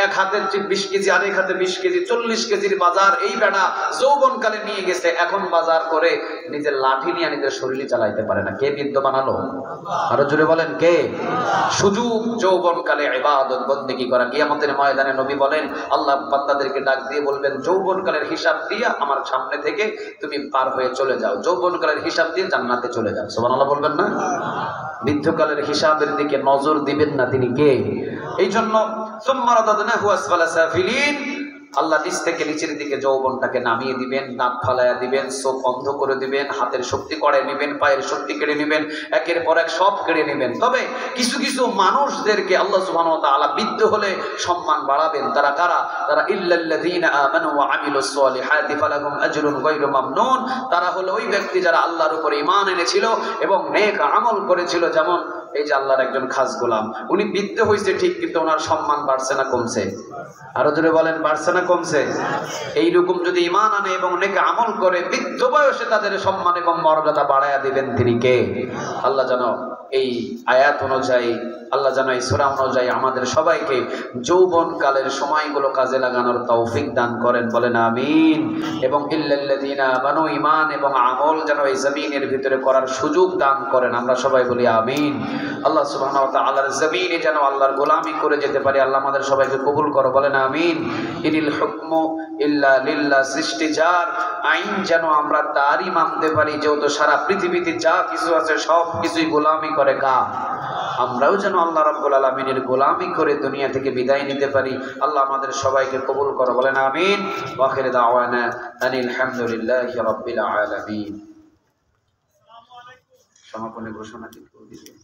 এক হাতে 20 কেজি, আরেক হাতে 20 কেজি, 40 কেজির বাজার এই বেটা যৌবনকালে নিয়ে গেছে, এখন বাজার করে নিজের লাঠি নিয়ে নিজের শরীরে চালাইতে পারে না। কে বৃদ্ধ বানালো? আরো জোরে বলেন কে? সুযোগ যৌবনকালে ইবাদত বন্দেগী করা। কিয়ামতের ময়দানে নবী বলেন আল্লাহ বান্দাদেরকে ডাক দিয়ে বলবেন, যৌবনকালের হিসাব দিয়ে আমার সামনে থেকে তুমি পার হয়ে চলে যাও, যৌবনকালের হিসাব দিয়ে জান্নাতে চলে যাও। সুবহানাল্লাহ বলবেন না? বৃদ্ধকালের হিসাবের দিকে নজর দিবেন না তিনি কে? এই জন্য সুম্মা রাদাদনাহু আসফালা সাফিলিন, আল্লাহ নিচ থেকে নিচের দিকে যৌবনটাকে নামিয়ে দিবেন, দাঁত ফালাইয়া দিবেন, চোখ অন্ধ করে দিবেন, হাতের শক্তি কেড়ে নেবেন, পায়ের শক্তি কেড়ে নেবেন, একের পর এক সব কেড়ে নেবেন। তবে কিছু কিছু মানুষদেরকে আল্লাহ সুবহানাহু ওয়া তাআলা বৃদ্ধ হলে সম্মান বাড়াবেন। তারা কারা? তারা ইল্লাল্লাযীনা আমানু ওয়া আমিলুস সলিহাতি ফালাহুম আজরুন গায়রু মামনুন। তারা হলো ওই ব্যক্তি যারা আল্লাহর উপরে ঈমান এনেছিল এবং নেক আমল করেছিল। যেমন এই যে আল্লাহর একজন খাস গোলাম, উনি বৃদ্ধ হয়েছে ঠিক, কিন্তু ওনার সম্মান বাড়ছে না কমছে? আরো জোরে বলেন, বাড়ছে না কমছে? এইরকম যদি ঈমান আনে এবং নেক আমল করে বৃদ্ধ বয়সে তাদের সম্মান এবং মর্যাদা বাড়ায়া দিবেন তিনি কে? আল্লাহ যেন এই আয়াত অনুযায়ী, আল্লাহ যেন এই সূরা অনুযায়ী আমাদের সবাইকে যৌবনকালের সময়গুলো কাজে লাগানোর তৌফিক দান করেন, বলেন আমিন। এবং ইল্লাল্লাযীনা আমানু, ঈমান এবং আমল যেন এই জমিনের ভিতরে করার সুযোগ দান করেন, আমরা সবাই বলি আমিন। আল্লাহ সুবহানাহু ওয়া তাআলার জমিনে যেন আল্লাহর গোলামি করে যেতে পারি, আল্লাহ আমাদের সবাইকে কবুল করো, বলেন আমিন। ইনিল হুকমু ইল্লা লিল্লাহ, সৃষ্টি যার, আইন যেন আমরা তারই মানতে পারি, যেহেতু সারা পৃথিবীতে যা কিছু আছে সব কিছুই গোলামি করে কার? আমরাও যেন আল্লাহ রাব্বুল আলামিনের গোলামি করে দুনিয়া থেকে বিদায় নিতে পারি। আল্লাহ আমাদের সবাইকে কবুল করো, বলেন আমিন। ওয়া আখিরু দাওয়ানা আনিল হামদুলিল্লাহি রাব্বিল আলামিন। সমাপনী ঘোষণা কি করে দিবেন?